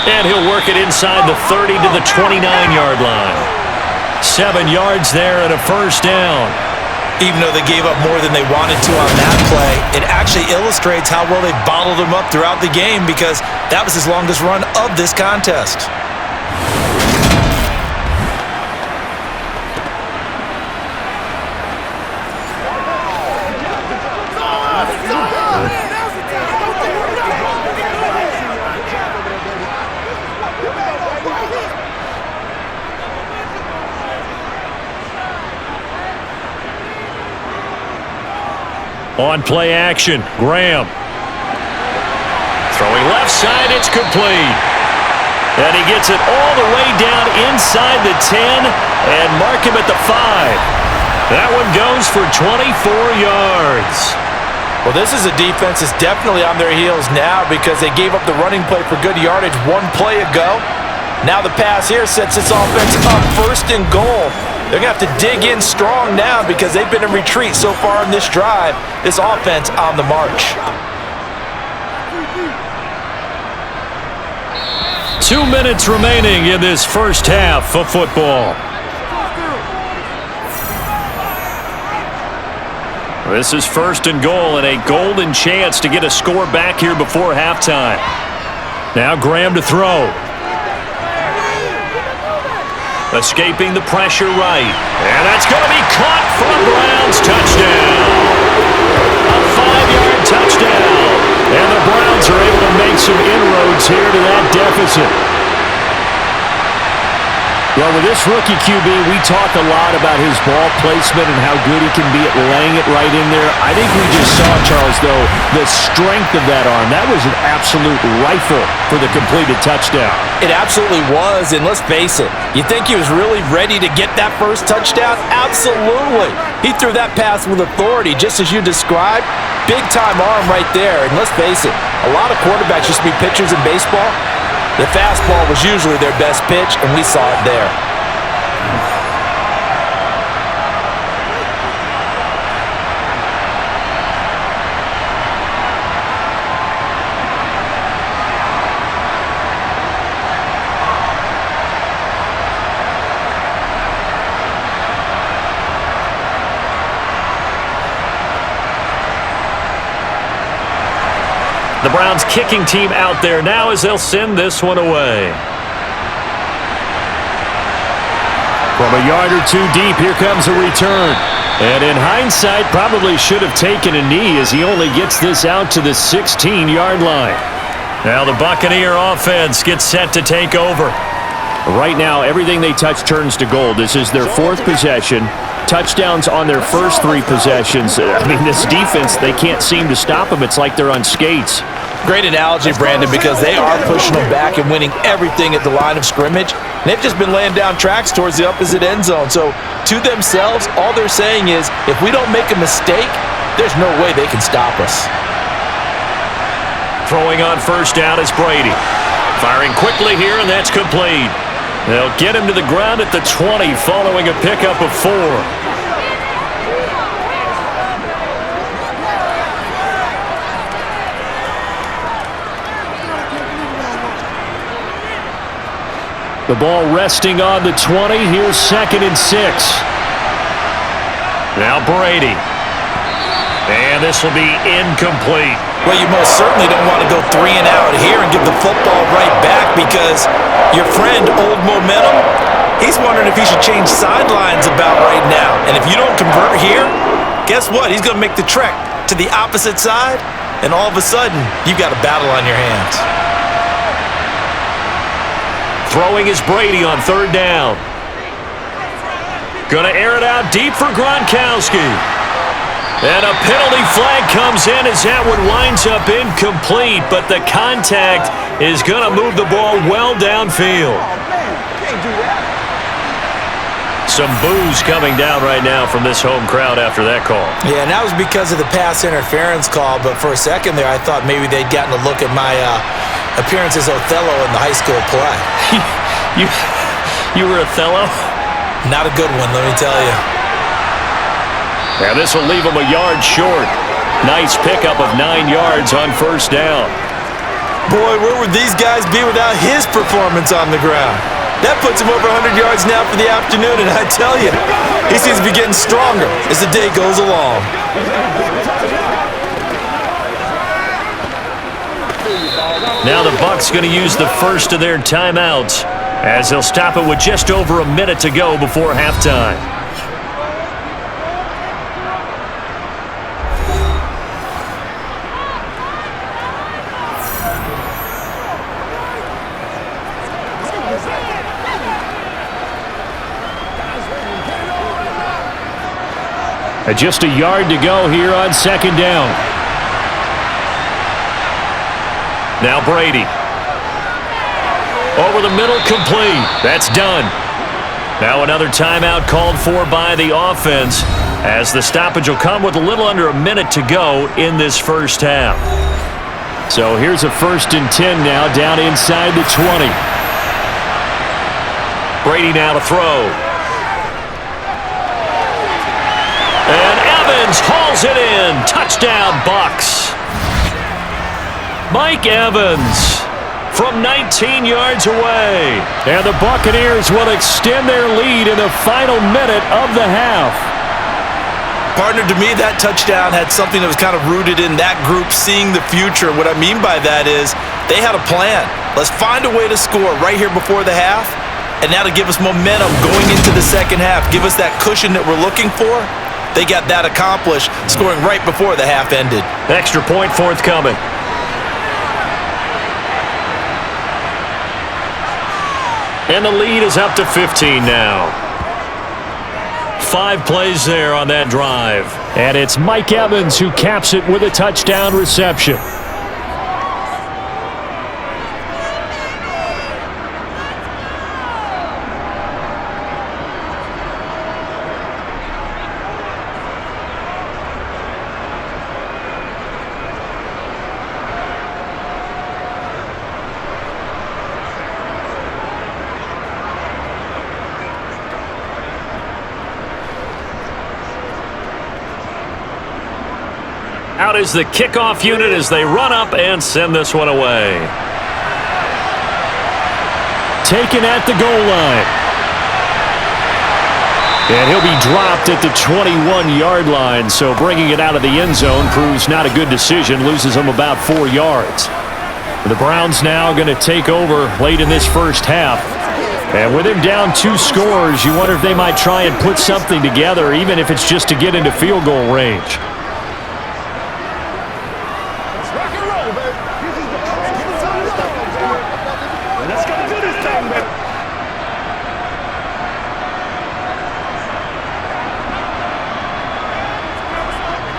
And he'll work it inside the 30 to the 29-yard line. 7 yards there and a 1st down.
Even though they gave up more than they wanted to on that play, it actually illustrates how well they bottled him up throughout the game because that was his longest run of this contest.
On play action, Graham. Throwing left side, it's complete. And he gets it all the way down inside the 10 and mark him at the 5. That one goes for 24 yards.
Well, this is a defense that's definitely on their heels now because they gave up the running play for good yardage 1 play ago. Now the pass here sets this offense up 1st and goal. They're going to have to dig in strong now because they've been in retreat so far in this drive. This offense on the march.
2 minutes remaining in this first half of football. This is 1st and goal and a golden chance to get a score back here before halftime. Now Graham to throw. Escaping the pressure right. And that's going to be caught for a Browns touchdown. A 5-yard touchdown. And the Browns are able to make some inroads here to that deficit. Well, with this rookie QB, we talk a lot about his ball placement and how good he can be at laying it right in there. I think we just saw, Charles, though, the strength of that arm. That was an absolute rifle for the completed touchdown.
It absolutely was, and let's face it, you think he was really ready to get that first touchdown? Absolutely. He threw that pass with authority, just as you described. Big-time arm right there, and let's face it, a lot of quarterbacks used to be pitchers in baseball. The fastball was usually their best pitch, and we saw it there.
The Browns kicking team out there now as they'll send this one away. From a yard or two deep, here comes a return. And in hindsight, probably should have taken a knee as he only gets this out to the 16-yard line. Now the Buccaneer offense gets set to take over. Right now, everything they touch turns to gold. This is their fourth possession. Touchdowns on their first three possessions. I mean, this defense, they can't seem to stop them. It's like they're on skates.
Great analogy, Brandon, because they are pushing them back and winning everything at the line of scrimmage. And they've just been laying down tracks towards the opposite end zone. So to themselves, all they're saying is, if we don't make a mistake, there's no way they can stop us.
Throwing on first down is Brady. Firing quickly here, and that's complete. They'll get him to the ground at the 20 following a pickup of 4. The ball resting on the 20. Here's 2nd and 6. Now Brady. And this will be incomplete.
Well, you most certainly don't want to go 3 and out here and give the football right back because your friend, Old Momentum, he's wondering if he should change sidelines about right now. And if you don't convert here, guess what? He's going to make the trek to the opposite side, and all of a sudden, you've got a battle on your hands.
Throwing is Brady on 3rd down. Going to air it out deep for Gronkowski. And a penalty flag comes in as that one winds up incomplete, but the contact is going to move the ball well downfield. Some boos coming down right now from this home crowd after that call.
Yeah, and that was because of the pass interference call, but for a second there I thought maybe they'd gotten a look at my appearance as Othello in the high school play.
You were Othello?
Not a good one, let me tell you.
And this will leave him a yard short. Nice pickup of 9 yards on first down.
Boy, where would these guys be without his performance on the ground? That puts him over 100 yards now for the afternoon, and I tell you, he seems to be getting stronger as the day goes along.
Now the Bucs going to use the first of their timeouts as they'll stop it with just over a minute to go before halftime. Just a yard to go here on 2nd down. Now Brady. Over the middle, complete. That's done. Now another timeout called for by the offense as the stoppage will come with a little under a minute to go in this first half. So here's a 1st and 10 now down inside the 20. Brady now to throw. And Evans hauls it in. Touchdown, Bucs. Mike Evans from 19 yards away. And the Buccaneers will extend their lead in the final minute of the half.
Partner, to me, that touchdown had something that was kind of rooted in that group seeing the future. What I mean by that is they had a plan. Let's find a way to score right here before the half. And now to give us momentum going into the second half, give us that cushion that we're looking for. They got that accomplished, scoring right before the half ended.
Extra point forthcoming. And the lead is up to 15 now. 5 plays there on that drive. And it's Mike Evans who caps it with a touchdown reception. Out is the kickoff unit as they run up and send this one away. Taken at the goal line. And he'll be dropped at the 21-yard line, so bringing it out of the end zone proves not a good decision, loses him about 4 yards. The Browns now going to take over late in this first half. And with him down 2 scores, you wonder if they might try and put something together, even if it's just to get into field goal range.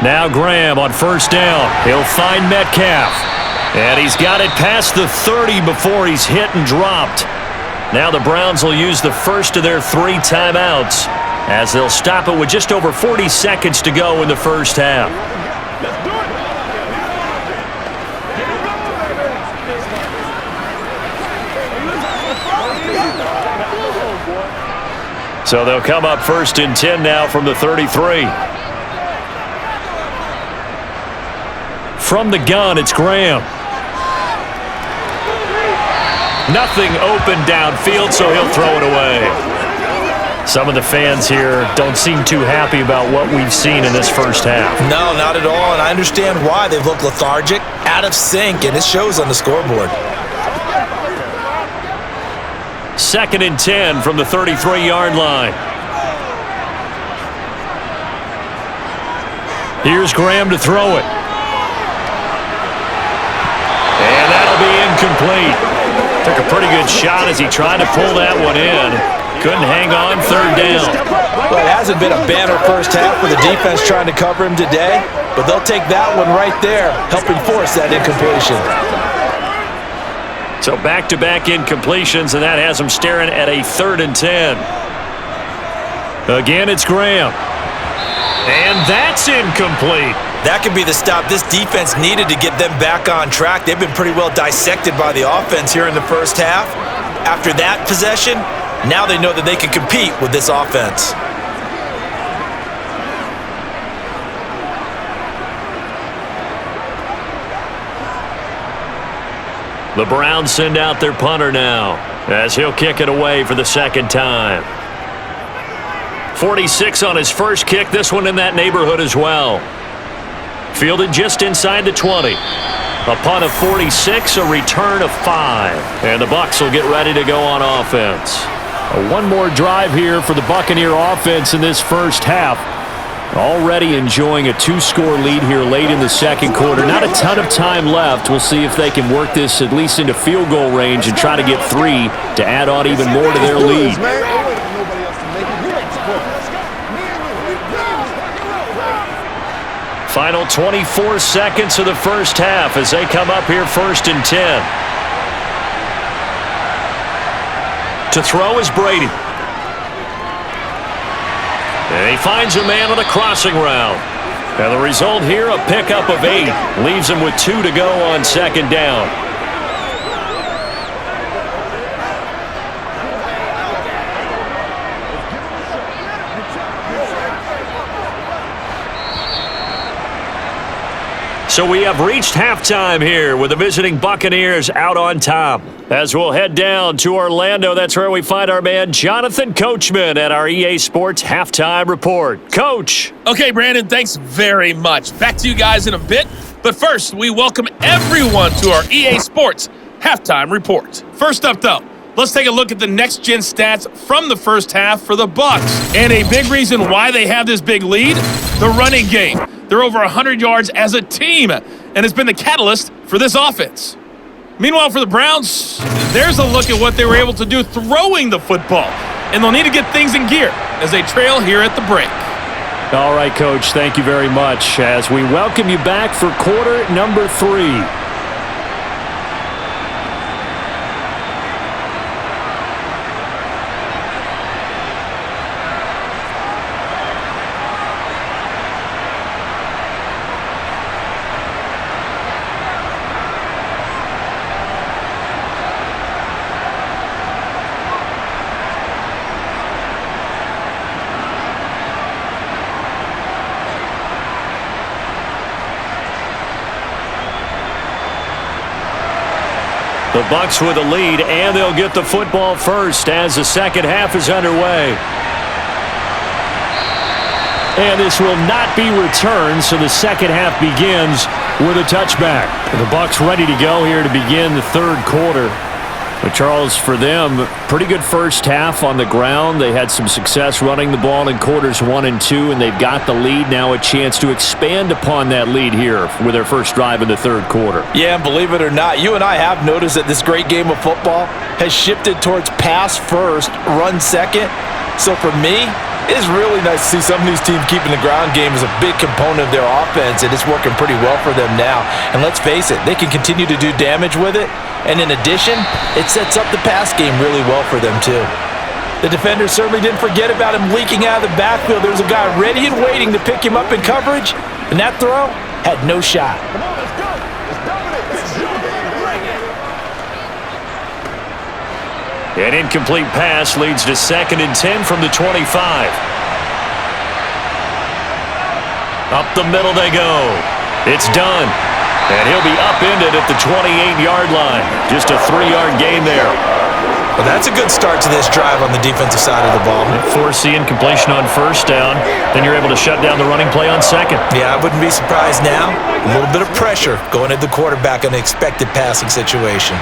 Now Graham on first down. He'll find Metcalf. And he's got it past the 30 before he's hit and dropped. Now the Browns will use the first of their 3 timeouts as they'll stop it with just over 40 seconds to go in the first half. So they'll come up 1st and 10 now from the 33. From the gun, it's Graham. Nothing open downfield, so he'll throw it away. Some of the fans here don't seem too happy about what we've seen in this first half.
No, not at all, and I understand why. They've looked lethargic, out of sync, and it shows on the scoreboard.
2nd and 10 from the 33-yard line. Here's Graham to throw it. And that'll be incomplete. Took a pretty good shot as he tried to pull that one in. Couldn't hang on, 3rd down.
Well, it hasn't been a banner first half for the defense trying to cover him today, but they'll take that one right there, helping force that incompletion.
So back-to-back incompletions, and that has him staring at a 3rd and 10. Again, it's Graham. And that's incomplete.
That could be the stop this defense needed to get them back on track. They've been pretty well dissected by the offense here in the first half. After that possession, now they know that they can compete with this offense.
The Browns send out their punter now as he'll kick it away for the 2nd time. 46 on his first kick, this one in that neighborhood as well. Fielded just inside the 20. A punt of 46, a return of 5. And the Bucs will get ready to go on offense. One more drive here for the Buccaneer offense in this first half. Already enjoying a 2-score lead here late in the 2nd quarter. Not a ton of time left. We'll see if they can work this at least into field goal range and try to get 3 to add on even more to their lead. Final 24 seconds of the first half as they come up here 1st and 10. To throw is Brady. And he finds a man on the crossing route. And the result here, a pickup of 8. Leaves him with 2 to go on 2nd down. So we have reached halftime here with the visiting Buccaneers out on top. As we'll head down to Orlando, that's where we find our man Jonathan Coachman at our EA Sports Halftime Report. Coach.
Okay, Brandon, thanks very much. Back to you guys in a bit. But first, we welcome everyone to our EA Sports Halftime Report. First up, though, let's take a look at the next-gen stats from the first half for the Bucs. And a big reason why they have this big lead, the running game. They're over 100 yards as a team, and it's been the catalyst for this offense. Meanwhile, for the Browns, there's a look at what they were able to do throwing the football. And they'll need to get things in gear as they trail here at the break.
All right, Coach, thank you very much as we welcome you back for quarter number 3. The Bucs with a lead, and they'll get the football first as the second half is underway. And this will not be returned, so the second half begins with a touchback. The Bucs ready to go here to begin the third quarter. But Charles, for them, pretty good first half on the ground. They had some success running the ball in quarters 1 and 2, and they've got the lead. Now a chance to expand upon that lead here with their first drive in the third quarter.
Yeah, and believe it or not, you and I have noticed that this great game of football has shifted towards pass first, run second. So for me, it is really nice to see some of these teams keeping the ground game as a big component of their offense, and it's working pretty well for them now. And let's face it, they can continue to do damage with it. And in addition, it sets up the pass game really well for them too. The defenders certainly didn't forget about him leaking out of the backfield. There's a guy ready and waiting to pick him up in coverage, and that throw had no shot.
An incomplete pass leads to 2nd and 10 from the 25. Up the middle they go. It's done. And he'll be upended at the 28-yard line. Just a 3-yard gain there.
Well, that's a good start to this drive on the defensive side of the ball.
Force the incompletion on first down. Then you're able to shut down the running play on second.
Yeah, I wouldn't be surprised now. A little bit of pressure going at the quarterback in an expected passing situation.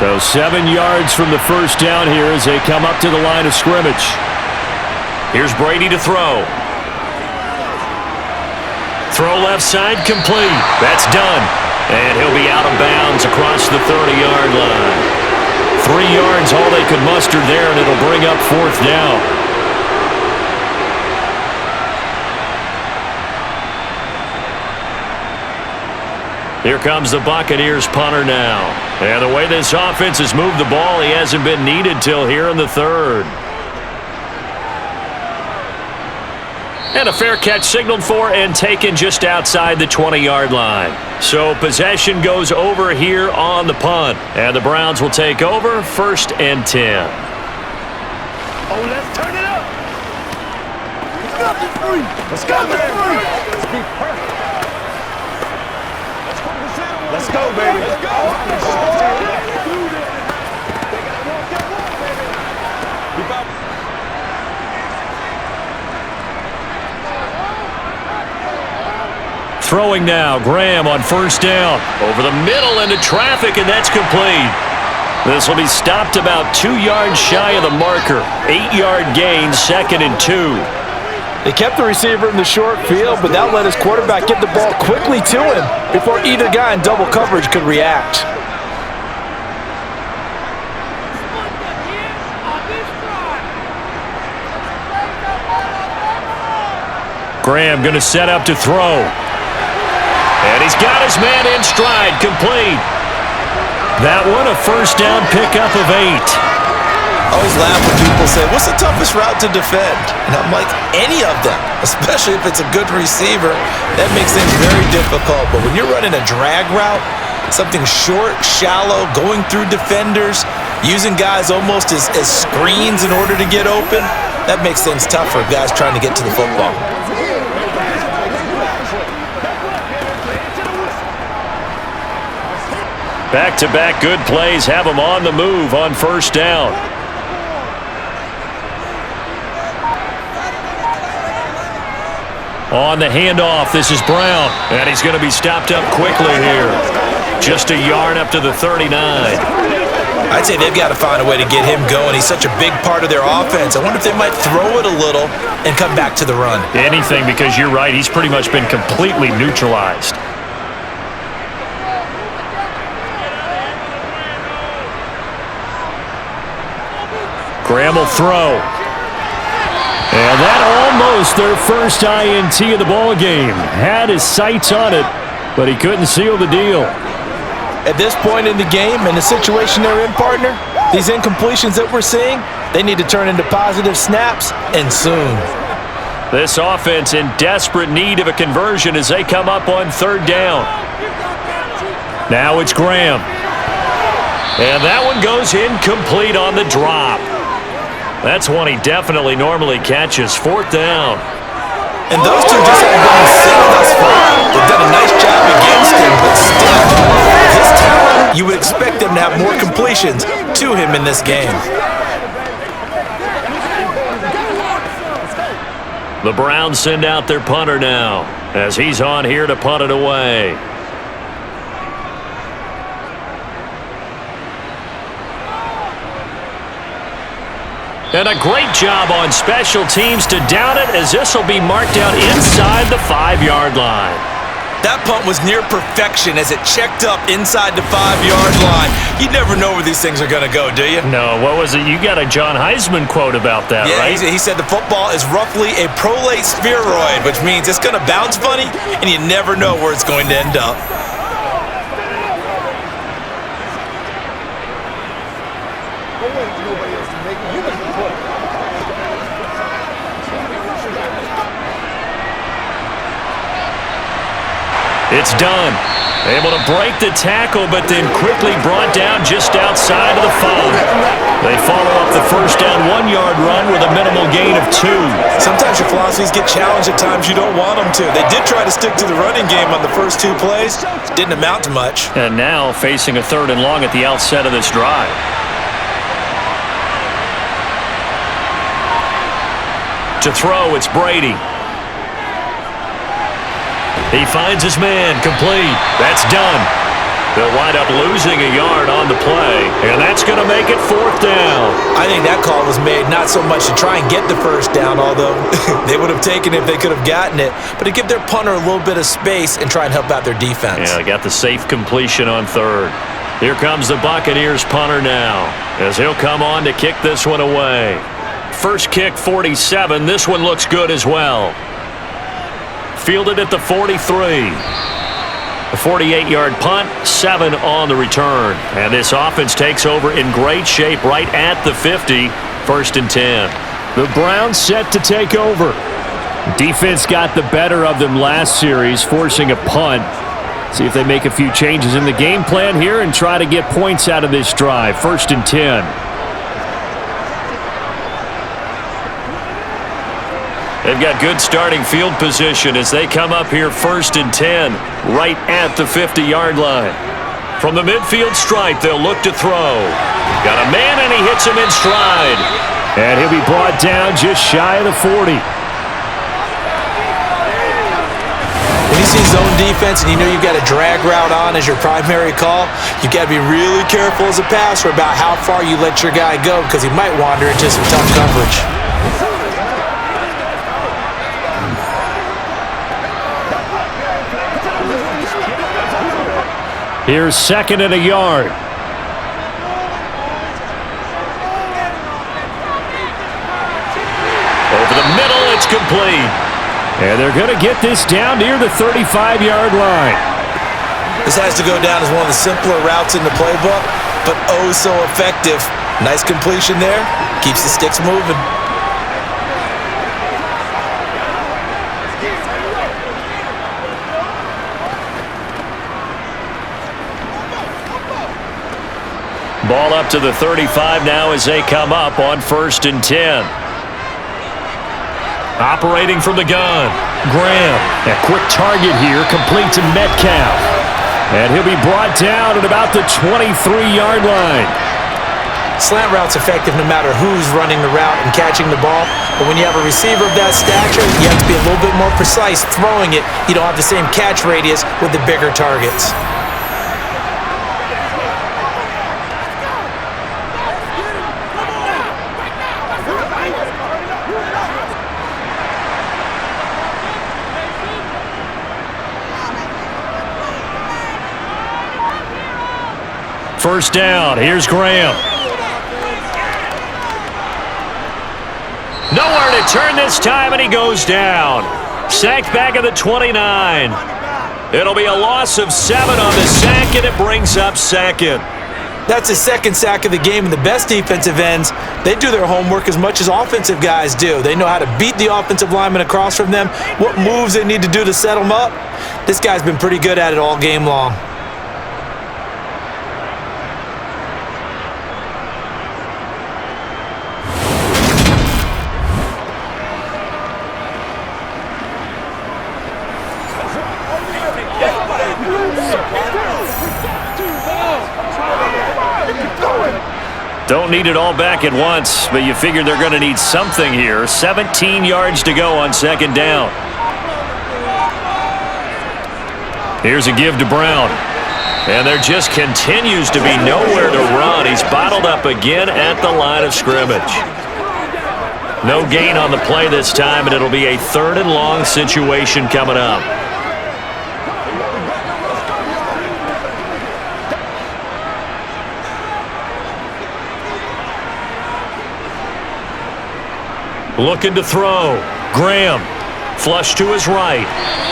So 7 yards from the first down here as they come up to the line of scrimmage. Here's Brady to throw. Throw left side complete. That's done. And he'll be out of bounds across the 30-yard line. 3 yards all they could muster there, and it'll bring up 4th down. Here comes the Buccaneers punter now. And the way this offense has moved the ball, he hasn't been needed till here in the third. And a fair catch signaled for and taken just outside the 20-yard line. So possession goes over here on the punt. And the Browns will take over 1st and 10.
Oh, let's turn it up. Let's go, baby. Let's go, baby. Let's go.
Throwing now, Graham on first down. Over the middle into traffic, and that's complete. This will be stopped about 2 yards shy of the marker. 8-yard gain, 2nd and 2.
They kept the receiver in the short field, but that let his quarterback get the ball quickly to him before either guy in double coverage could react.
Graham going to set up to throw. And he's got his man in stride, complete. That one a first down pickup of 8.
I always laugh when people say, what's the toughest route to defend? And I'm like, any of them, especially if it's a good receiver. That makes things very difficult. But when you're running a drag route, something short, shallow, going through defenders, using guys almost as screens in order to get open, that makes things tough for guys trying to get to the football.
Back-to-back good plays have them on the move on first down. On the handoff, this is Brown. And he's going to be stopped up quickly here. Just a yard up to the 39.
I'd say they've got to find a way to get him going. He's such a big part of their offense. I wonder if they might throw it a little and come back to the run.
Anything, because you're right. He's pretty much been completely neutralized. Graham will throw. And that almost their first INT of the ball game. Had his sights on it, but he couldn't seal the deal.
At this point in the game and the situation they're in, partner, these incompletions that we're seeing, they need to turn into positive snaps, and soon.
This offense in desperate need of a conversion as they come up on third down. Now it's Graham. And that one goes incomplete on the drop. That's one he definitely normally catches. Fourth down.
And those two just haven't been in sync thus far. They've done a nice job against him, but still, his talent, you would expect them to have more completions to him in this game.
The Browns send out their punter now as he's on here to punt it away. And a great job on special teams to down it as this will be marked out inside the 5-yard line.
That punt was near perfection as it checked up inside the 5-yard line. You never know where these things are going to go, do you?
No, what was it? You got a John Heisman quote about that,
yeah,
right?
He said the football is roughly a prolate spheroid, which means it's going to bounce funny, and you never know where it's going to end up.
It's done. Able to break the tackle, but then quickly brought down just outside of the 5. They follow up the first down 1-yard run with a minimal gain of 2.
Sometimes your philosophies get challenged at times you don't want them to. They did try to stick to the running game on the first 2 plays. Didn't amount to much.
And now facing a 3rd and long at the outset of this drive. To throw, it's Brady. He finds his man, complete. That's done. They'll wind up losing a yard on the play, and that's going to make it 4th down.
I think that call was made not so much to try and get the first down, although they would have taken it if they could have gotten it, but to give their punter a little bit of space and try and help out their defense.
Yeah, they got the safe completion on 3rd. Here comes the Buccaneers punter now, as he'll come on to kick this one away. First kick, 47. This one looks good as well. Fielded at the 43. A 48-yard punt, 7 on the return. And this offense takes over in great shape right at the 50. 1st and 10. The Browns set to take over. Defense got the better of them last series, forcing a punt. See if they make a few changes in the game plan here and try to get points out of this drive. 1st and 10. They've got good starting field position as they come up here 1st and 10, right at the 50-yard line. From the midfield stripe, they'll look to throw. Got a man, and he hits him in stride. And he'll be brought down just shy of the 40.
When you see zone defense and you know you've got a drag route on as your primary call, you've got to be really careful as a passer about how far you let your guy go because he might wander into some tough coverage.
Here's 2nd and a yard. Over the middle, it's complete. And they're going to get this down near the 35-yard line.
This has to go down as one of the simpler routes in the playbook, but oh so effective. Nice completion there. Keeps the sticks moving.
Ball up to the 35 now as they come up on 1st and 10. Operating from the gun, Graham. A quick target here, complete to Metcalf. And he'll be brought down at about the 23-yard line.
Slant route's effective no matter who's running the route and catching the ball. But when you have a receiver of that stature, you have to be a little bit more precise throwing it. You don't have the same catch radius with the bigger targets.
First down, here's Graham. Nowhere to turn this time, and he goes down. Sacked back at the 29. It'll be a loss of 7 on the sack, and it brings up second.
That's his second sack of the game, and the best defensive ends, they do their homework as much as offensive guys do. They know how to beat the offensive lineman across from them, what moves they need to do to set them up. This guy's been pretty good at it all game long.
Don't need it all back at once, but you figure they're going to need something here. 17 yards to go on second down. Here's a give to Brown. And there just continues to be nowhere to run. He's bottled up again at the line of scrimmage. No gain on the play this time, and it'll be a 3rd and long situation coming up. Looking to throw. Graham. Flush to his right.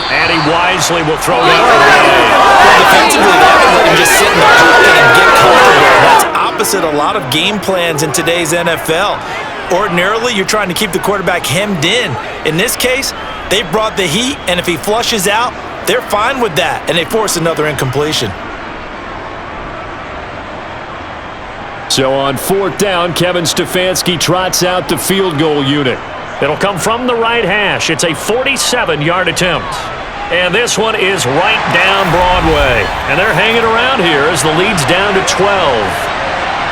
And he wisely will throw that away.
Well, defensively, that can let him just sit in the pocket and get comfortable. That's opposite a lot of game plans in today's NFL. Ordinarily, you're trying to keep the quarterback hemmed in. In this case, they brought the heat, and if he flushes out, they're fine with that, and they force another incompletion.
So on 4th down, Kevin Stefanski trots out the field goal unit. It'll come from the right hash. It's a 47-yard attempt. And this one is right down Broadway. And they're hanging around here as the lead's down to 12.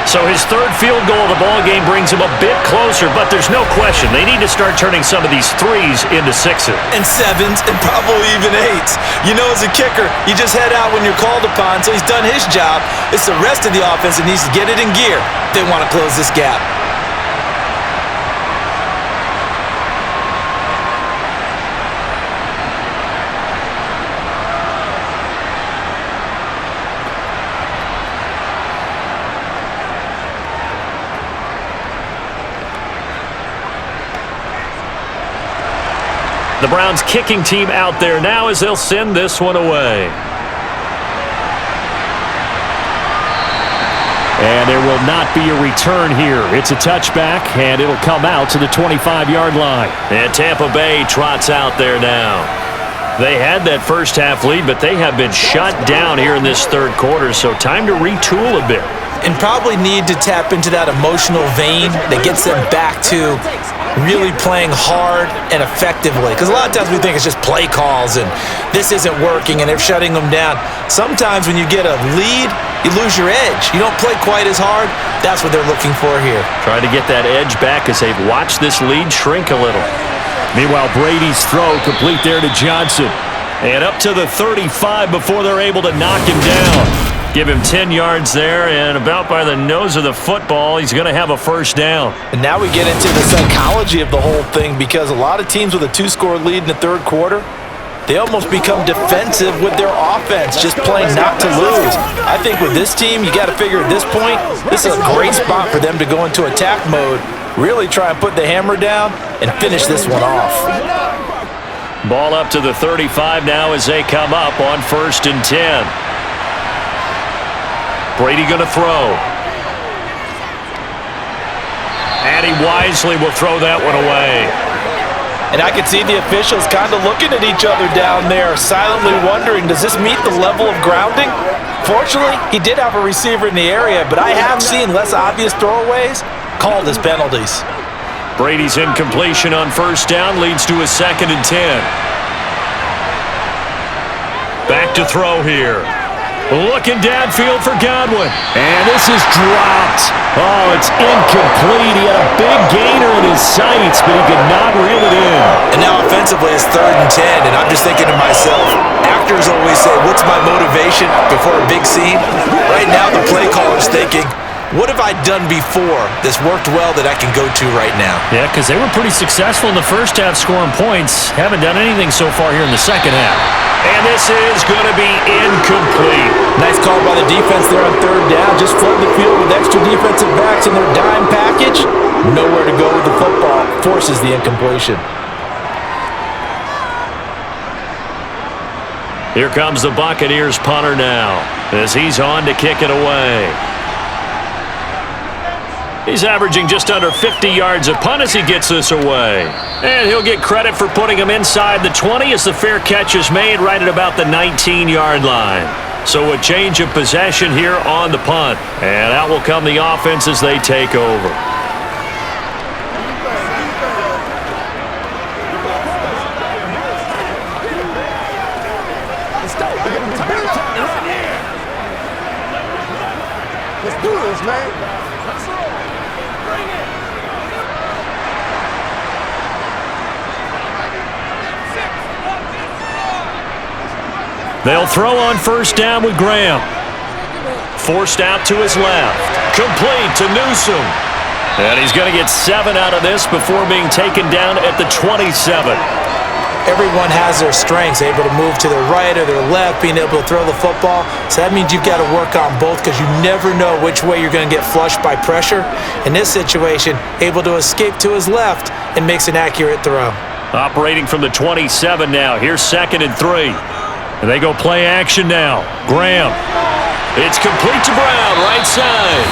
So his 3rd field goal of the ballgame brings him a bit closer, but there's no question they need to start turning some of these 3s into 6s.
And 7s, and probably even 8s. You know, as a kicker, you just head out when you're called upon, so he's done his job. It's the rest of the offense that needs to get it in gear if they want to close this gap.
The Browns kicking team out there now as they'll send this one away. And there will not be a return here. It's a touchback, and it'll come out to the 25-yard line. And Tampa Bay trots out there now. They had that first half lead, but they have been shut down here in this 3rd quarter, so time to retool a bit.
And probably need to tap into that emotional vein that gets them back to really playing hard and effectively. Because a lot of times we think it's just play calls and this isn't working and they're shutting them down. Sometimes when you get a lead, you lose your edge. You don't play quite as hard. That's what they're looking for here.
Trying to get that edge back as they've watched this lead shrink a little. Meanwhile, Brady's throw complete there to Johnson. And up to the 35 before they're able to knock him down. Give him 10 yards there, and about by the nose of the football, he's going to have a 1st down.
And now we get into the psychology of the whole thing, because a lot of teams with a 2-score lead in the 3rd quarter, they almost become defensive with their offense, just playing not to lose. I think with this team, you got to figure at this point, this is a great spot for them to go into attack mode, really try and put the hammer down and finish this one off.
Ball up to the 35 now as they come up on 1st and 10. Brady going to throw. And he wisely will throw that one away.
And I can see the officials kind of looking at each other down there, silently wondering, does this meet the level of grounding? Fortunately, he did have a receiver in the area, but I have seen less obvious throwaways called as penalties.
Brady's incompletion on 1st down leads to a 2nd and 10. Back to throw here. Looking downfield for Godwin. And this is dropped. Oh, it's incomplete. He had a big gainer in his sights, but he could not reel it in.
And now offensively it's 3rd and 10, and I'm just thinking to myself, actors always say, what's my motivation before a big scene? Right now the play caller's thinking, what have I done before that's worked well that I can go to right now?
Yeah, because they were pretty successful in the first half scoring points. Haven't done anything so far here in the second half. And this is going to be incomplete.
Nice call by the defense there on 3rd down. Just flood the field with extra defensive backs in their dime package. Nowhere to go with the football. forces the incompletion.
Here comes the Buccaneers punter now as he's on to kick it away. He's averaging just under 50 yards a punt as he gets this away. And he'll get credit for putting him inside the 20 as the fair catch is made right at about the 19-yard line. So a change of possession here on the punt. And out will come the offense as they take over.
Let's do this, man.
They'll throw on first down with Graham. Forced out to his left. Complete to Newsom. And he's going to get 7 out of this before being taken down at the 27.
Everyone has their strengths, able to move to their right or their left, being able to throw the football. So that means you've got to work on both because you never know which way you're going to get flushed by pressure. In this situation, able to escape to his left and makes an accurate throw.
Operating from the 27 now. Here's 2nd and 3. And they go play action now. Graham. It's complete to Brown, right side.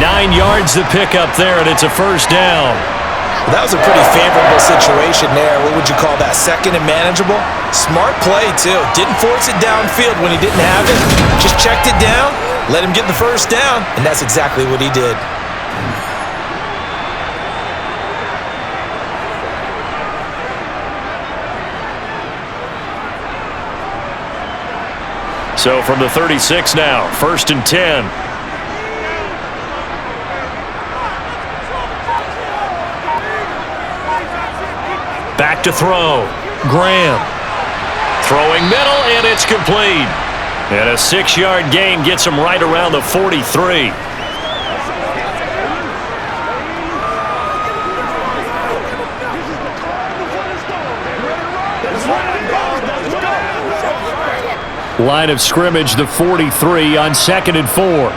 9 yards to pick up there, and it's a first down.
Well, that was a pretty favorable situation there. What would you call that? 2nd and manageable? Smart play, too. Didn't force it downfield when he didn't have it. Just checked it down, let him get the first down, and that's exactly what he did.
So from the 36 now, 1st and 10. Back to throw. Graham. Throwing middle, and it's complete. And a 6-yard gain gets him right around the 43. Line of scrimmage, the 43 on 2nd and 4.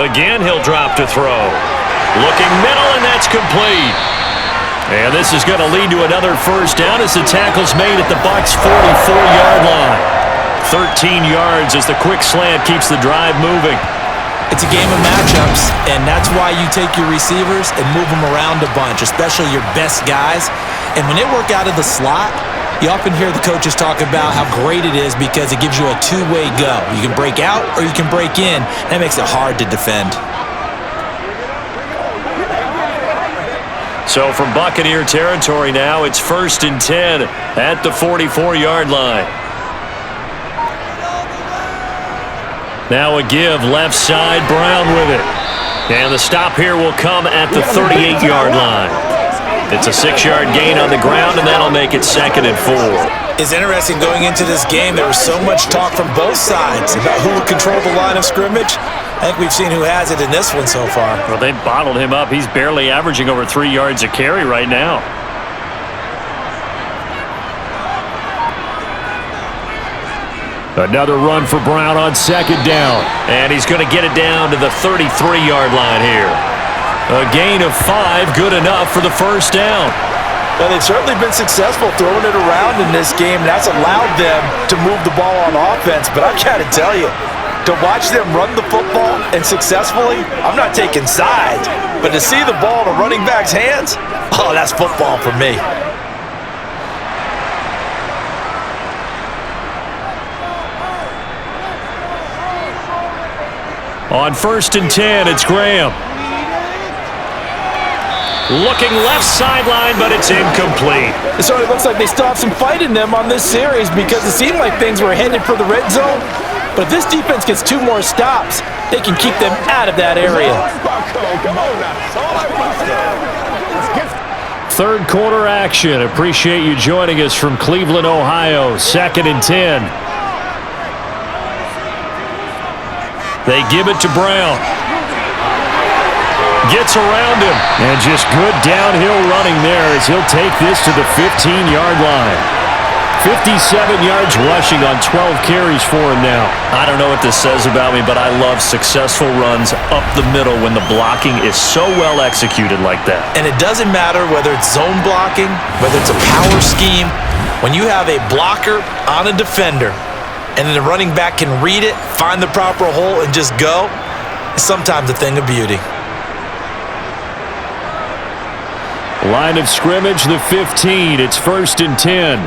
Again, he'll drop to throw. Looking middle, and that's complete. And this is going to lead to another first down as the tackle's made at the Bucs' 44-yard line. 13 yards as the quick slant keeps the drive moving.
It's a game of matchups, and that's why you take your receivers and move them around a bunch, especially your best guys. And when they work out of the slot, you often hear the coaches talk about how great it is because it gives you a two-way go. You can break out or you can break in. That makes it hard to defend.
So from Buccaneer territory now, it's 1st and 10 at the 44-yard line. Now a give, left side, Brown with it. And the stop here will come at the 38-yard line. It's a 6-yard gain on the ground, and that'll make it 2nd and 4.
It's interesting going into this game. There was so much talk from both sides about who would control the line of scrimmage. I think we've seen who has it in this one so far.
Well, they bottled him up. He's barely averaging over 3 yards a carry right now. Another run for Brown on 2nd down. And he's going to get it down to the 33-yard line here. A gain of 5, good enough for the first down.
Well, they've certainly been successful throwing it around in this game. That's allowed them to move the ball on offense. But I've got to tell you, to watch them run the football and successfully, I'm not taking sides. But to see the ball in a running back's hands, oh, that's football for me.
On 1st and 10, it's Graham. Looking left sideline, but it's incomplete.
So it looks like they still have some fight in them on this series because it seemed like things were headed for the red zone. But if this defense gets 2 more stops, they can keep them out of that area.
Third quarter action. Appreciate you joining us from Cleveland, Ohio. 2nd and 10. They give it to Brown. Gets around him. And just good downhill running there as he'll take this to the 15-yard line. 57 yards rushing on 12 carries for him now.
I don't know what this says about me, but I love successful runs up the middle when the blocking is so well executed like that.
And it doesn't matter whether it's zone blocking, whether it's a power scheme. When you have a blocker on a defender and then the running back can read it, find the proper hole, and just go, it's sometimes a thing of beauty.
Line of scrimmage, the 15. It's 1st and 10.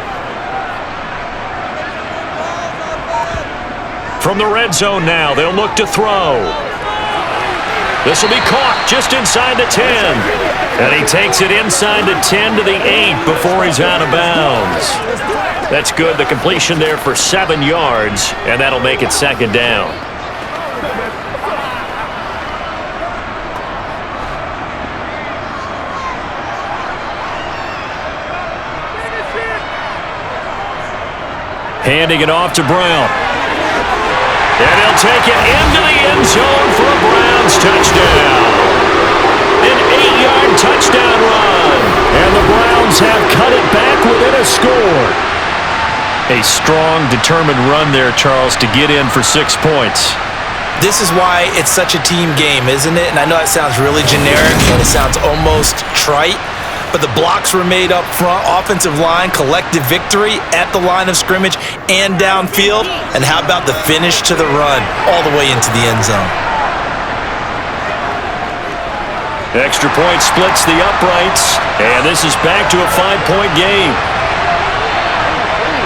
From the red zone now, they'll look to throw. This will be caught just inside the 10. And he takes it inside the 10 to the 8 before he's out of bounds. That's good. The completion there for 7 yards, and that'll make it 2nd down. Handing it off to Brown. And he'll take it into the end zone for a Browns touchdown. An 8-yard touchdown run. And the Browns have cut it back within a score.
A strong, determined run there, Charles, to get in for 6 points.
This is why it's such a team game, isn't it? And I know it sounds really generic and it sounds almost trite, but the blocks were made up front, offensive line, collective victory at the line of scrimmage and downfield. And how about the finish to the run all the way into the end zone?
Extra point splits the uprights, and this is back to a 5-point game.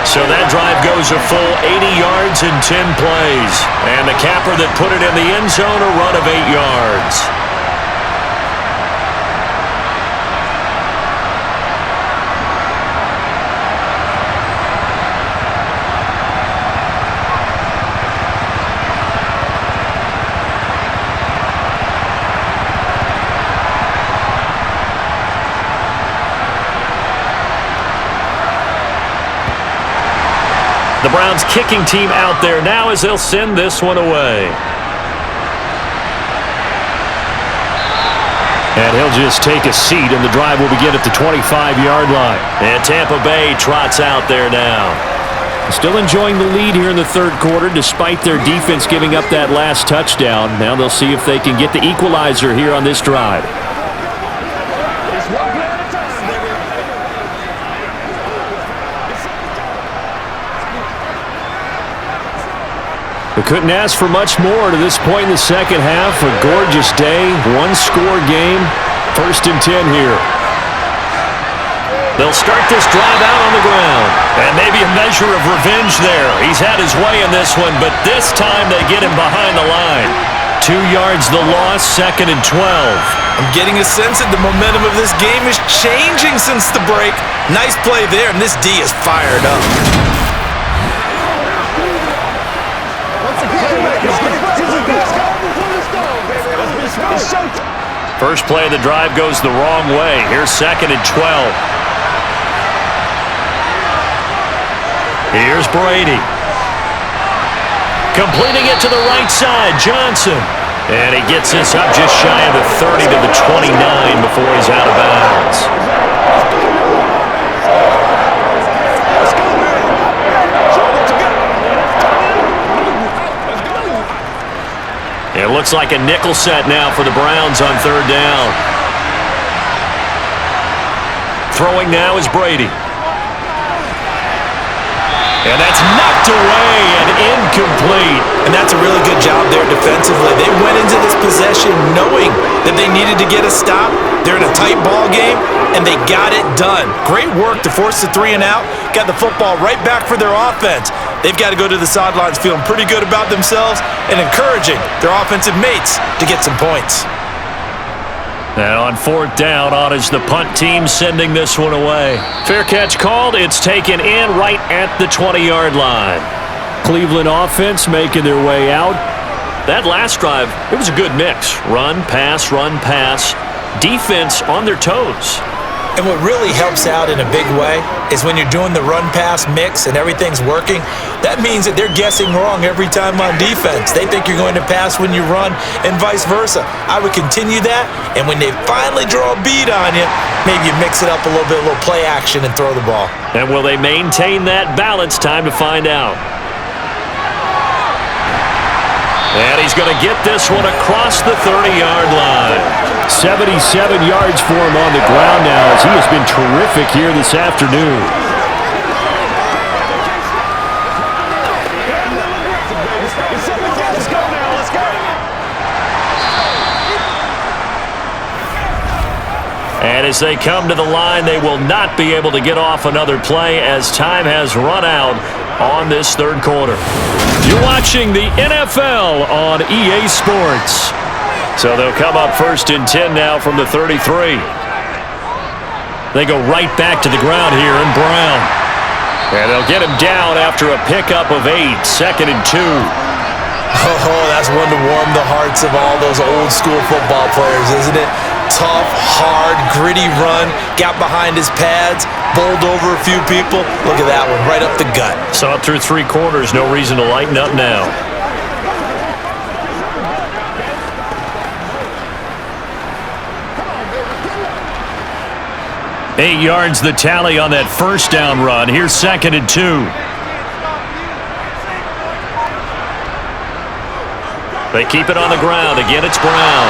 So that drive goes a full 80 yards in 10 plays. And the capper that put it in the end zone, a run of 8 yards. The Browns kicking team out there now as they'll send this one away. And he'll just take a seat, and the drive will begin at the 25-yard line. And Tampa Bay trots out there now. Still enjoying the lead here in the 3rd quarter despite their defense giving up that last touchdown. Now they'll see if they can get the equalizer here on this drive. We couldn't ask for much more to this point in the 2nd half. A gorgeous day, 1-score game, 1st and 10 here. They'll start this drive out on the ground. And maybe a measure of revenge there. He's had his way in this one, but this time they get him behind the line. 2 yards the loss, 2nd and 12.
I'm getting a sense that the momentum of this game is changing since the break. Nice play there, and this D is fired up.
First play of the drive goes the wrong way. Here's 2nd and 12. Here's Brady. Completing it to the right side, Johnson. And he gets this up just shy of the 30 to the 29 before he's out of bounds. It looks like a nickel set now for the Browns on 3rd down. Throwing now is Brady. And that's knocked away and incomplete.
And that's a really good job there defensively. They went into this possession knowing that they needed to get a stop. They're in a tight ball game, and they got it done. Great work to force the 3 and out. Got the football right back for their offense. They've got to go to the sidelines feeling pretty good about themselves and encouraging their offensive mates to get some points.
Now on 4th down, on is the punt team sending this one away. Fair catch called. It's taken in right at the 20-yard line. Cleveland offense making their way out. That last drive, it was a good mix. Run, pass, run, pass. Defense on their toes.
And what really helps out in a big way is when you're doing the run-pass mix and everything's working, that means that they're guessing wrong every time on defense. They think you're going to pass when you run and vice versa. I would continue that, and when they finally draw a bead on you, maybe you mix it up a little bit, a little play action, and throw the ball.
And will they maintain that balance? Time to find out. And he's going to get this one across the 30-yard line. 77 yards for him on the ground now as he has been terrific here this afternoon.
Let's go now. Let's go.
And as they come to the line, they will not be able to get off another play as time has run out on this third quarter. You're watching the NFL on EA Sports. So they'll come up 1st and 10 now from the 33. They go right back to the ground here in Brown. And they'll get him down after a pickup of 8, 2nd and 2.
Oh, that's one to warm the hearts of all those old school football players, isn't it? Tough, hard, gritty run, got behind his pads, bowled over a few people. Look at that one, right up the gut.
Saw it through 3 quarters, no reason to lighten up now. 8 yards the tally on that first down run. Here's 2nd and 2. They keep it on the ground. Again, it's Brown.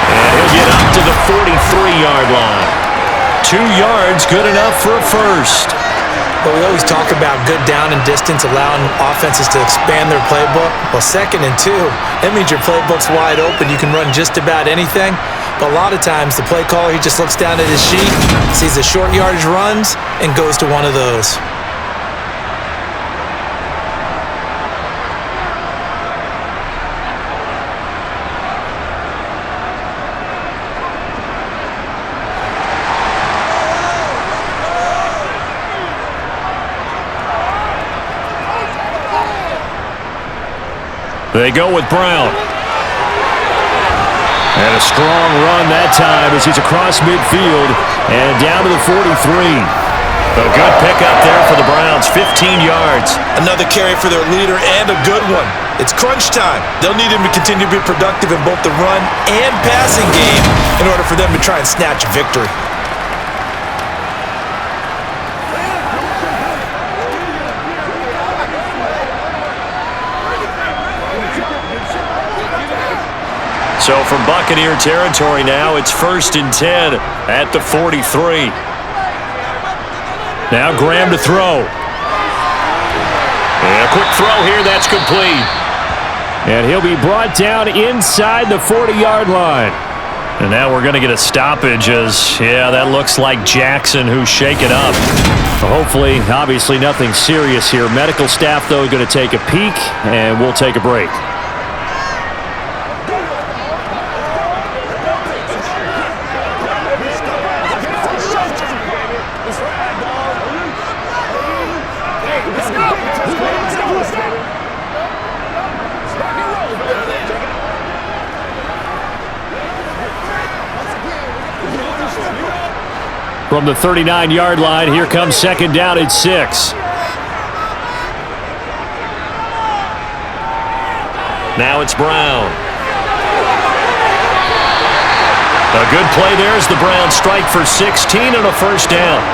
And he'll get up to the 43-yard line. 2 yards, good enough for a first.
But we always talk about good down and distance, allowing offenses to expand their playbook. Well, 2nd and 2, that means your playbook's wide open. You can run just about anything. But a lot of times, the play caller, he just looks down at his sheet, sees the short yardage runs, and goes to one of those.
They go with Brown. And a strong run that time as he's across midfield and down to the 43. A good pickup there for the Browns, 15 yards.
Another carry for their leader and a good one. It's crunch time. They'll need him to continue to be productive in both the run and passing game in order for them to try and snatch a victory.
So from Buccaneer territory now, it's 1st and 10 at the 43. Now Graham to throw. And a quick throw here, that's complete. And he'll be brought down inside the 40-yard line. And now we're going to get a stoppage as, yeah, that looks like Jackson who's shaken up. Hopefully, obviously nothing serious here. Medical staff, though, going to take a peek, and we'll take a break. From the 39-yard line, here comes 2nd down at 6. Now it's Brown. A good play there as the Browns strike for 16 and a first down.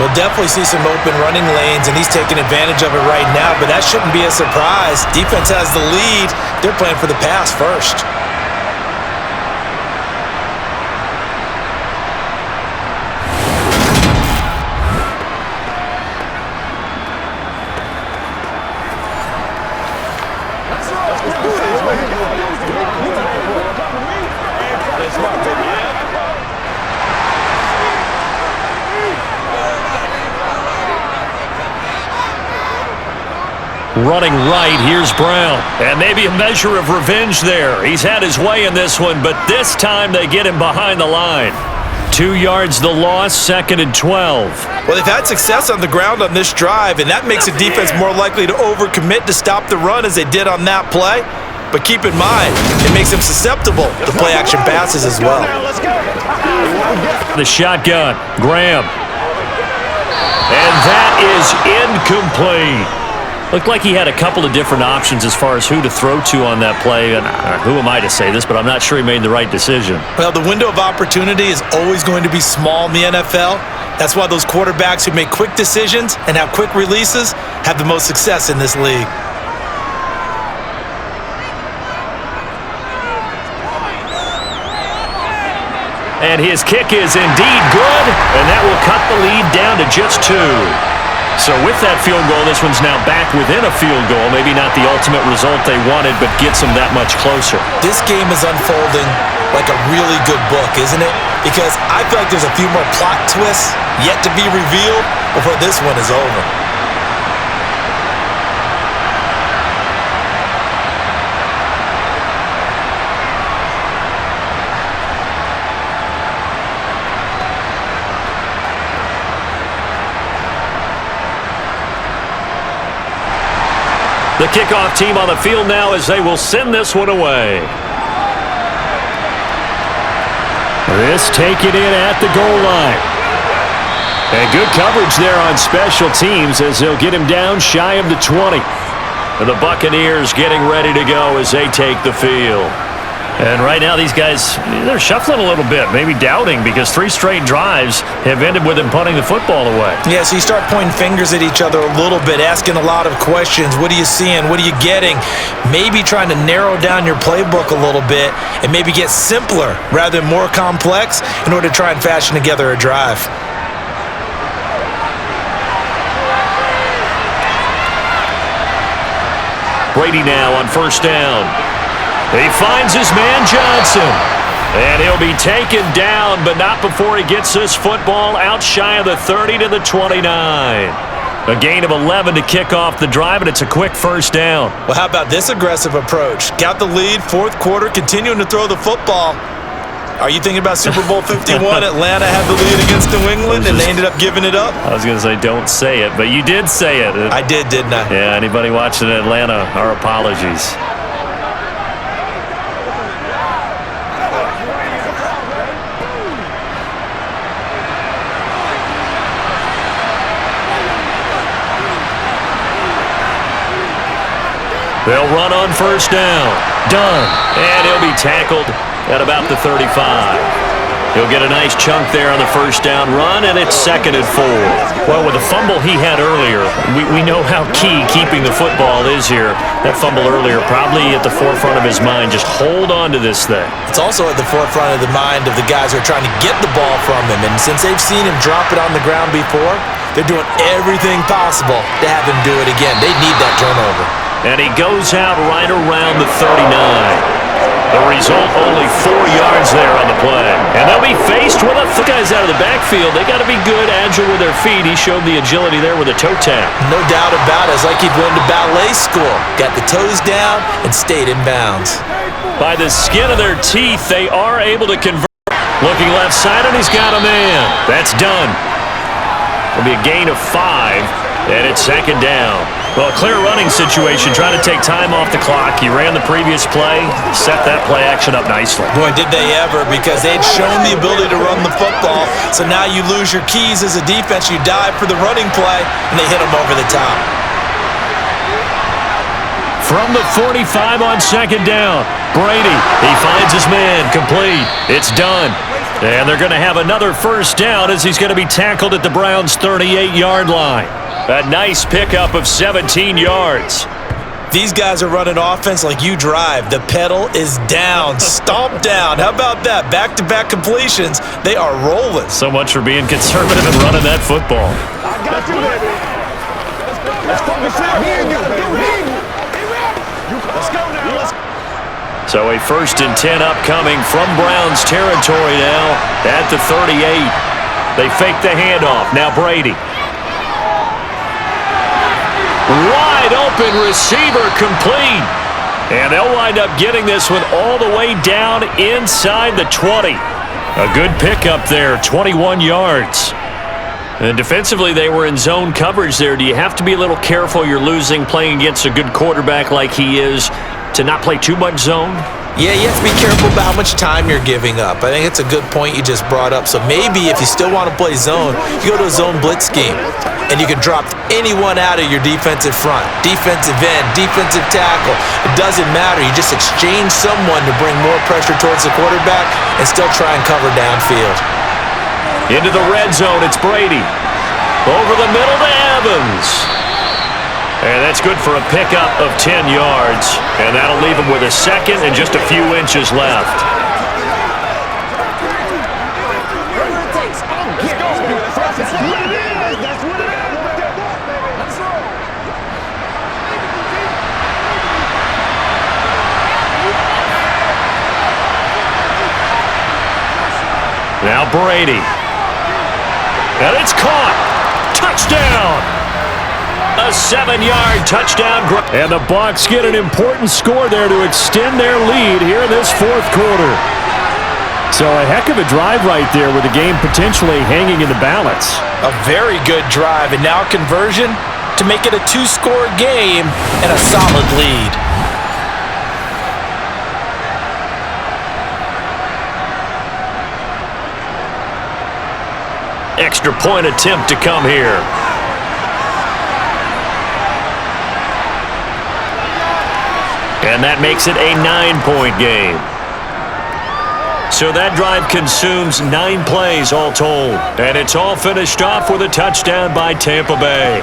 We'll definitely see some open running lanes, and he's taking advantage of it right now, but that shouldn't be a surprise. Defense has the lead. They're playing for the pass first.
Running right, here's Brown. And maybe a measure of revenge there. He's had his way in this one, but this time they get him behind the line. 2 yards the loss, 2nd and 12.
Well, they've had success on the ground on this drive, and that makes the defense more likely to overcommit to stop the run as they did on that play. but keep in mind, it makes him susceptible to play-action passes as well.
The shotgun, Graham. And that is incomplete. Looked like he had a couple of different options as far as who to throw to on that play. And who am I to say this, but I'm not sure he made the right decision.
Well, the window of opportunity is always going to be small in the NFL. That's why those quarterbacks who make quick decisions and have quick releases have the most success in this league.
And his kick is indeed good, and that will cut the lead down to just 2. So with that field goal, this one's now back within a field goal. Maybe not the ultimate result they wanted, but gets them that much closer.
This game is unfolding like a really good book, isn't it? Because I feel like there's a few more plot twists yet to be revealed before this one is over.
The kickoff team on the field now as they will send this one away. This taken in at the goal line. And good coverage there on special teams as they'll get him down shy of the 20. And the Buccaneers getting ready to go as they take the field. And right now these guys, they're shuffling a little bit, maybe doubting, because 3 straight drives have ended with them punting the football away.
Yeah, so you start pointing fingers at each other a little bit, asking a lot of questions. What are you seeing? What are you getting? Maybe trying to narrow down your playbook a little bit and maybe get simpler rather than more complex in order to try and fashion together a drive.
Brady now on first down. He finds his man Johnson. And he'll be taken down, but not before he gets this football out shy of the 30 to the 29. A gain of 11 to kick off the drive, and it's a quick first down.
Well, how about this aggressive approach? Got the lead, fourth quarter, continuing to throw the football. Are you thinking about Super Bowl 51? Atlanta had the lead against New England, and they ended up giving it up?
I was going to say don't say it, but you did say it.
I did, didn't I?
Yeah, anybody watching Atlanta, our apologies. They'll run on first down. Done. And he'll be tackled at about the 35. He'll get a nice chunk there on the first down run, and it's 2nd and 4. Well, with the fumble he had earlier, we know how key keeping the football is here. That fumble earlier probably at the forefront of his mind. Just hold on to this thing.
It's also at the forefront of the mind of the guys who are trying to get the ball from him. And since they've seen him drop it on the ground before, they're doing everything possible to have him do it again. They need that turnover.
And he goes out right around the 39. The result, only 4 yards there on the play. And they'll be faced with the guys out of the backfield. They got to be good, agile with their feet. He showed the agility there with a toe tap.
No doubt about it. It's like he'd went to ballet school. Got the toes down and stayed in bounds.
By the skin of their teeth, they are able to convert. Looking left side, and he's got a man. That's done. It'll be a gain of 5. And it's 2nd down. Well, a clear running situation, trying to take time off the clock. He ran the previous play, set that play action up nicely.
Boy, did they ever, because they'd shown the ability to run the football. So now you lose your keys as a defense. You dive for the running play, and they hit them over the top.
From the 45 on 2nd down, Brady, he finds his man, complete. It's done. And they're going to have another first down as he's going to be tackled at the Browns' 38-yard line. A nice pickup of 17 yards.
These guys are running offense like you drive. The pedal is down, stomped down. How about that? Back-to-back completions. They are rolling.
So much for being conservative and running that football.
I got you, baby. Let's focus out. Me and you, baby. Let's go now.
So a 1st and 10 upcoming from Browns territory now at the 38. They fake the handoff. Now Brady. Wide open receiver, complete. And they'll wind up getting this one all the way down inside the 20. A good pickup there, 21 yards. And defensively, they were in zone coverage there. Do you have to be a little careful? You're losing playing against a good quarterback like he is. to not play too much zone?
Yeah, you have to be careful about how much time you're giving up. I think it's a good point you just brought up. So maybe if you still want to play zone, you go to a zone blitz scheme, and you can drop anyone out of your defensive front, defensive end, defensive tackle. It doesn't matter. You just exchange someone to bring more pressure towards the quarterback and still try and cover downfield.
Into the red zone, it's Brady. Over the middle to Evans. And that's good for a pickup of 10 yards. And that'll leave him with a second and just a few inches left. Now Brady. And it's caught. Touchdown. A 7-yard touchdown. And the Bucs get an important score there to extend their lead here in this fourth quarter. So a heck of a drive right there with the game potentially hanging in the balance.
A very good drive, and now conversion to make it a 2-score game and a solid lead.
Extra point attempt to come here. And that makes it a 9-point game. So that drive consumes 9 plays all told. And it's all finished off with a touchdown by Tampa Bay.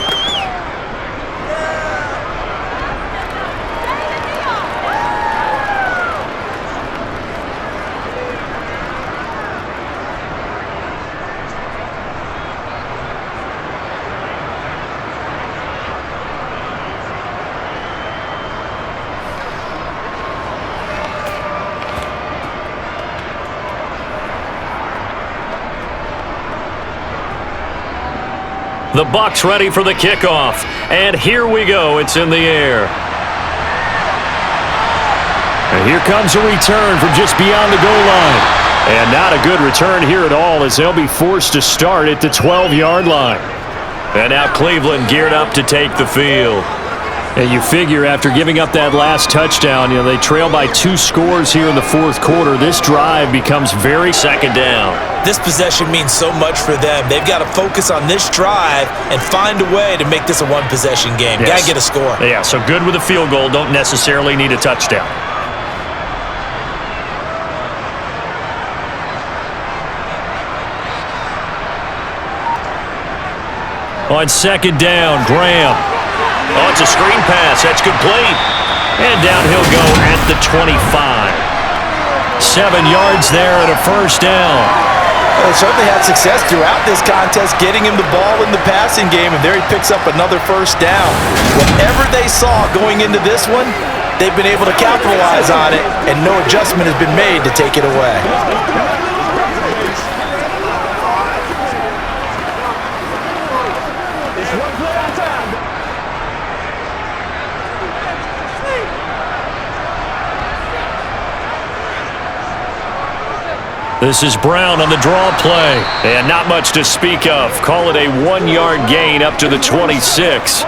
The Bucs ready for the kickoff. And here we go. It's in the air. And here comes a return from just beyond the goal line. And not a good return here at all as they'll be forced to start at the 12-yard line. And now Cleveland geared up to take the field. And you figure after giving up that last touchdown, they trail by 2 scores here in the fourth quarter. This drive becomes very second down.
This possession means so much for them. They've got to focus on this drive and find a way to make this a one-possession game.
Yes.
Got to get a score.
Yeah, so good with a field goal. Don't necessarily need a touchdown. On second down, Graham. Oh, it's a screen pass. That's complete. And down he'll go at the 25. 7 yards there and a first down.
Well, they certainly had success throughout this contest getting him the ball in the passing game, and there he picks up another first down. Whatever they saw going into this one, they've been able to capitalize on it, and no adjustment has been made to take it away.
This is Brown on the draw play. And not much to speak of. Call it a 1-yard gain up to the 26.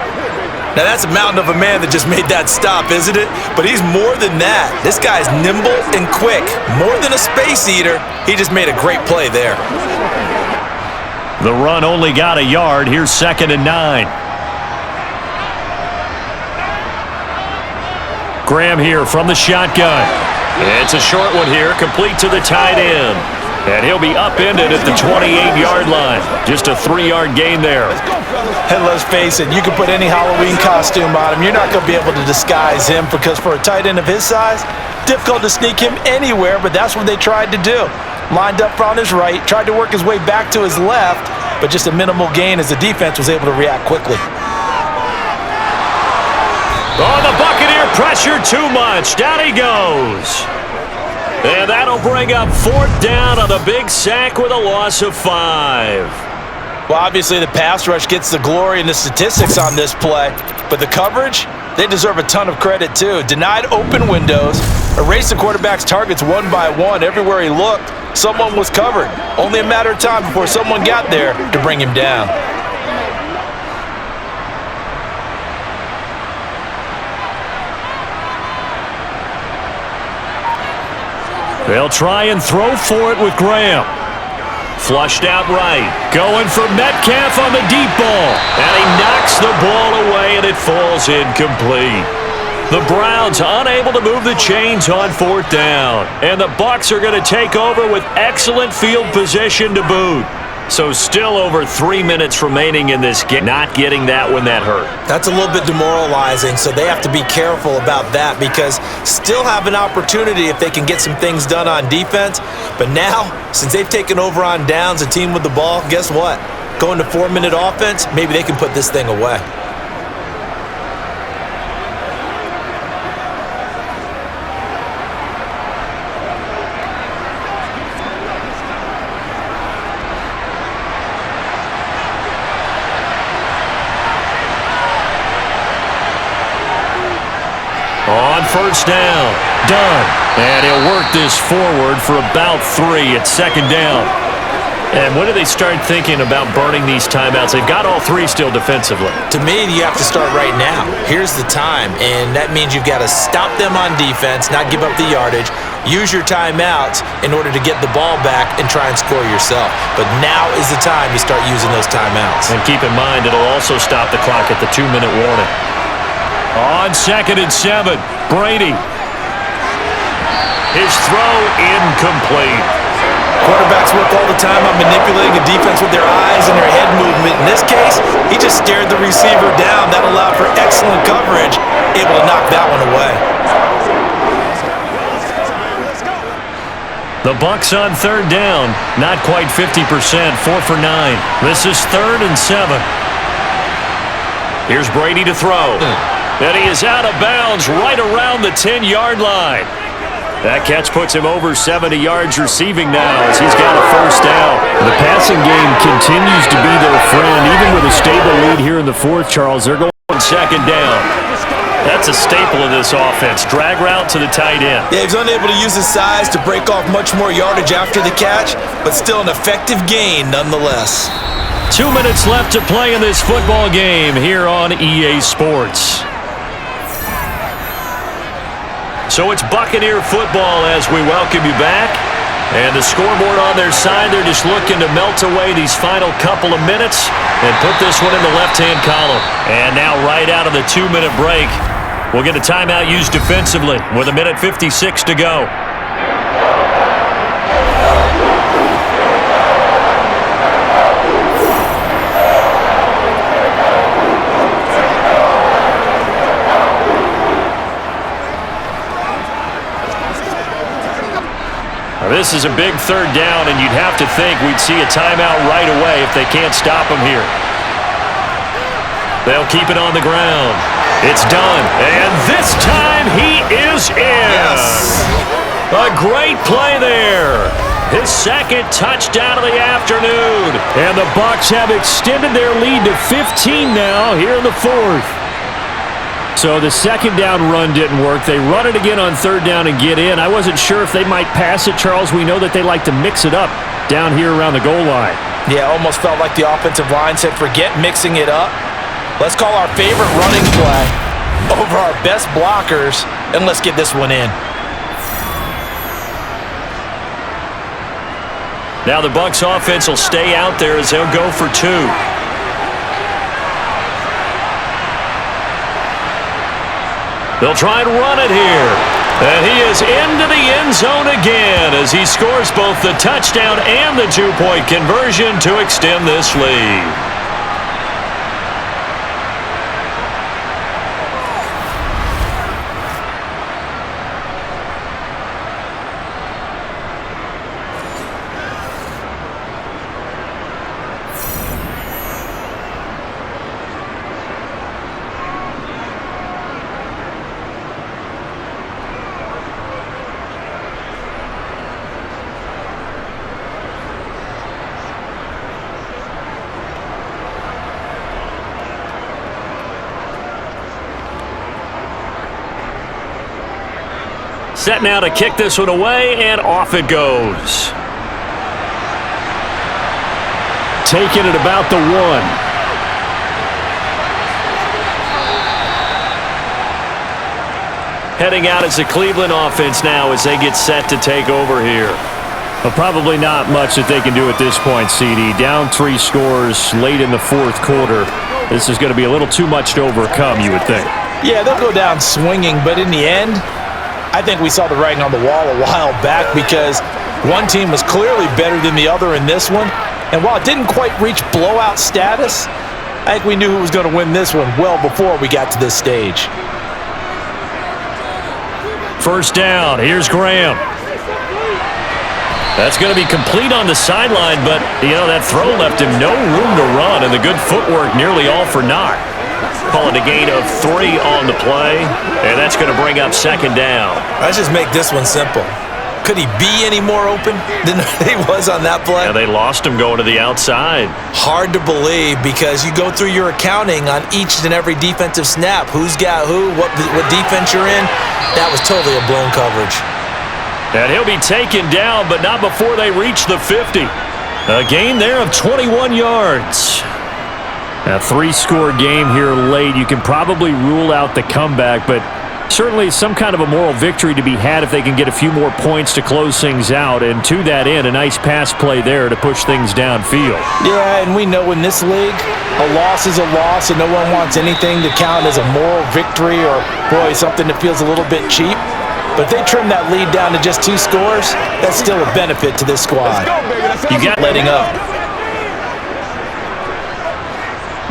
Now that's a mountain of a man that just made that stop, isn't it? But he's more than that. This guy's nimble and quick. More than a space eater. He just made a great play there.
The run only got a yard. Here's 2nd and 9. Graham here from the shotgun. It's a short one here, complete to the tight end. And he'll be upended at the 28-yard line. Just a 3-yard gain there.
And let's face it, you can put any Halloween costume on him. You're not going to be able to disguise him because for a tight end of his size, difficult to sneak him anywhere, but that's what they tried to do. Lined up on his right, tried to work his way back to his left, but just a minimal gain as the defense was able to react quickly.
Oh, the Buccaneer pressure too much. Down he goes. And that'll bring up 4th down on the big sack with a loss of 5.
Well, obviously the pass rush gets the glory and the statistics on this play, but the coverage, they deserve a ton of credit too. Denied open windows, erased the quarterback's targets one by one. Everywhere he looked, someone was covered. Only a matter of time before someone got there to bring him down.
They'll try and throw for it with Graham. Flushed out right. Going for Metcalf on the deep ball. And he knocks the ball away, and it falls incomplete. The Browns unable to move the chains on fourth down. And the Bucs are going to take over with excellent field position to boot. So still over 3 minutes remaining in this game. Not getting that when that hurt.
That's a little bit demoralizing, so they have to be careful about that because still have an opportunity if they can get some things done on defense. But now, since they've taken over on downs, a team with the ball, guess what? Going to 4-minute offense, maybe they can put this thing away.
On first down, done. And he'll work this forward for about 3 at second down. And when do they start thinking about burning these timeouts? They've got all 3 still defensively.
To me, you have to start right now. Here's the time, and that means you've got to stop them on defense, not give up the yardage, use your timeouts in order to get the ball back and try and score yourself. But now is the time you start using those timeouts.
And keep in mind, it'll also stop the clock at the 2-minute warning. On 2nd and 7, Brady. His throw incomplete.
Quarterbacks work all the time on manipulating the defense with their eyes and their head movement. In this case, he just stared the receiver down. That allowed for excellent coverage, able to knock that one away.
The Bucs on third down, not quite 50%, 4 for 9. This is 3rd and 7. Here's Brady to throw. And he is out of bounds right around the 10-yard line. That catch puts him over 70 yards receiving now as he's got a first down. The passing game continues to be their friend. Even with a stable lead here in the 4th, Charles, they're going second down. That's a staple of this offense. Drag route to the tight end.
Yeah, he's unable to use his size to break off much more yardage after the catch, but still an effective gain nonetheless.
2 minutes left to play in this football game here on EA Sports. So it's Buccaneer football as we welcome you back. And the scoreboard on their side, they're just looking to melt away these final couple of minutes and put this one in the left-hand column. And now right out of the 2-minute break, we'll get a timeout used defensively with 1:56 to go. This is a big third down, and you'd have to think we'd see a timeout right away if they can't stop him here. They'll keep it on the ground. It's done, and this time he is in.
Yes.
A great play there. His 2nd touchdown of the afternoon. And the Bucs have extended their lead to 15 now here in the 4th. So the 2nd down run didn't work. They run it again on 3rd down and get in. I wasn't sure if they might pass it, Charles. We know that they like to mix it up down here around the goal line.
Yeah, almost felt like the offensive line said, forget mixing it up. Let's call our favorite running play over our best blockers, and let's get this one in.
Now the Bucs offense will stay out there as they'll go for 2. They'll try and run it here. And he is into the end zone again as he scores both the touchdown and the 2-point conversion to extend this lead. Set now to kick this one away, and off it goes. Taking it about the 1. heading out as the Cleveland offense now as they get set to take over here.
Well, probably not much that they can do at this point, CD. Down 3 scores late in the fourth quarter. This is going to be a little too much to overcome, you would think.
Yeah, they'll go down swinging, but in the end, I think we saw the writing on the wall a while back because one team was clearly better than the other in this one. And while it didn't quite reach blowout status, I think we knew who was going to win this one well before we got to this stage.
First down, here's Graham. That's going to be complete on the sideline, but, that throw left him no room to run, and the good footwork nearly all for naught. Calling a gain of 3 on the play, and that's going to bring up second down.
Let's just make this one simple. Could he be any more open than he was on that play?
Yeah, they lost him going to the outside.
Hard to believe because you go through your accounting on each and every defensive snap. Who's got who, what defense you're in. That was totally a blown coverage.
And he'll be taken down, but not before they reach the 50. A gain there of 21 yards. A 3-score game here late. You can probably rule out the comeback, but certainly some kind of a moral victory to be had if they can get a few more points to close things out. And to that end, a nice pass play there to push things downfield.
Yeah, and we know in this league, a loss is a loss, and no one wants anything to count as a moral victory or, boy, something that feels a little bit cheap. But if they trim that lead down to just 2 scores, that's still a benefit to this squad.
You got
letting up.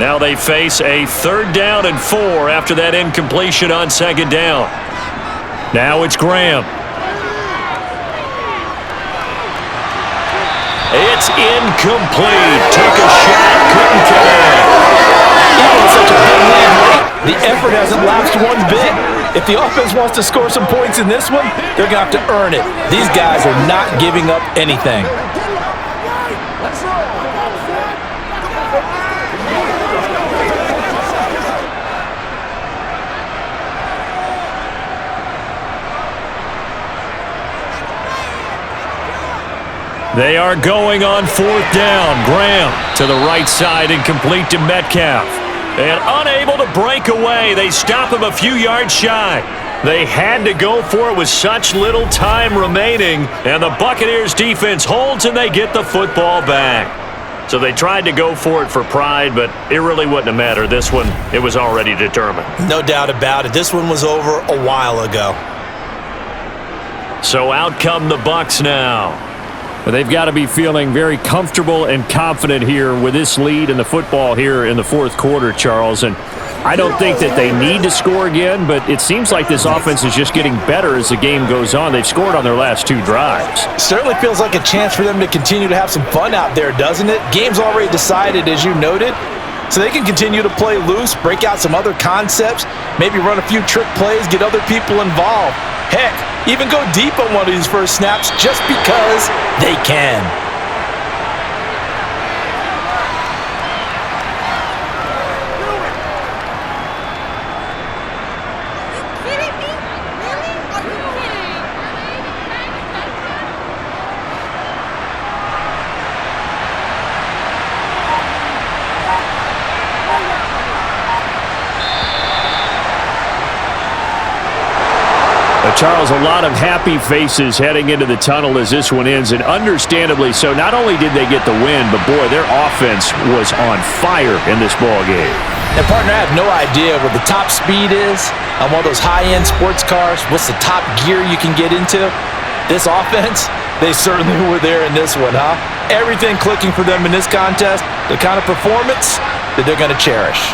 Now they face a 3rd down and 4 after that incompletion on 2nd down. Now it's Graham. It's incomplete. Took a shot, couldn't connect.
Even with such a big lead late, the effort hasn't lapsed one bit. If the offense wants to score some points in this one, they're going to have to earn it. These guys are not giving up anything.
They are going on 4th down. Graham to the right side and complete to Metcalf. And unable to break away. They stop him a few yards shy. They had to go for it with such little time remaining. And the Buccaneers defense holds and they get the football back. So they tried to go for it for pride, but it really wouldn't have mattered. This one, it was already determined.
No doubt about it. This one was over a while ago.
So out come the Bucs now.
But they've got to be feeling very comfortable and confident here with this lead in the football here in the fourth quarter, Charles. And I don't think that they need to score again, but it seems like this offense is just getting better as the game goes on. They've scored on their last 2 drives.
Certainly feels like a chance for them to continue to have some fun out there, doesn't it? Game's already decided, as you noted. So they can continue to play loose, break out some other concepts, maybe run a few trick plays, get other people involved. Heck, even go deep on one of these first snaps just because they can.
Charles, a lot of happy faces heading into the tunnel as this one ends, and understandably so. Not only did they get the win, but boy, their offense was on fire in this ball game.
And partner, I have no idea what the top speed is on one of those high-end sports cars. What's the top gear you can get into? This offense, they certainly were there in this one, huh? Everything clicking for them in this contest, the kind of performance that they're going to cherish.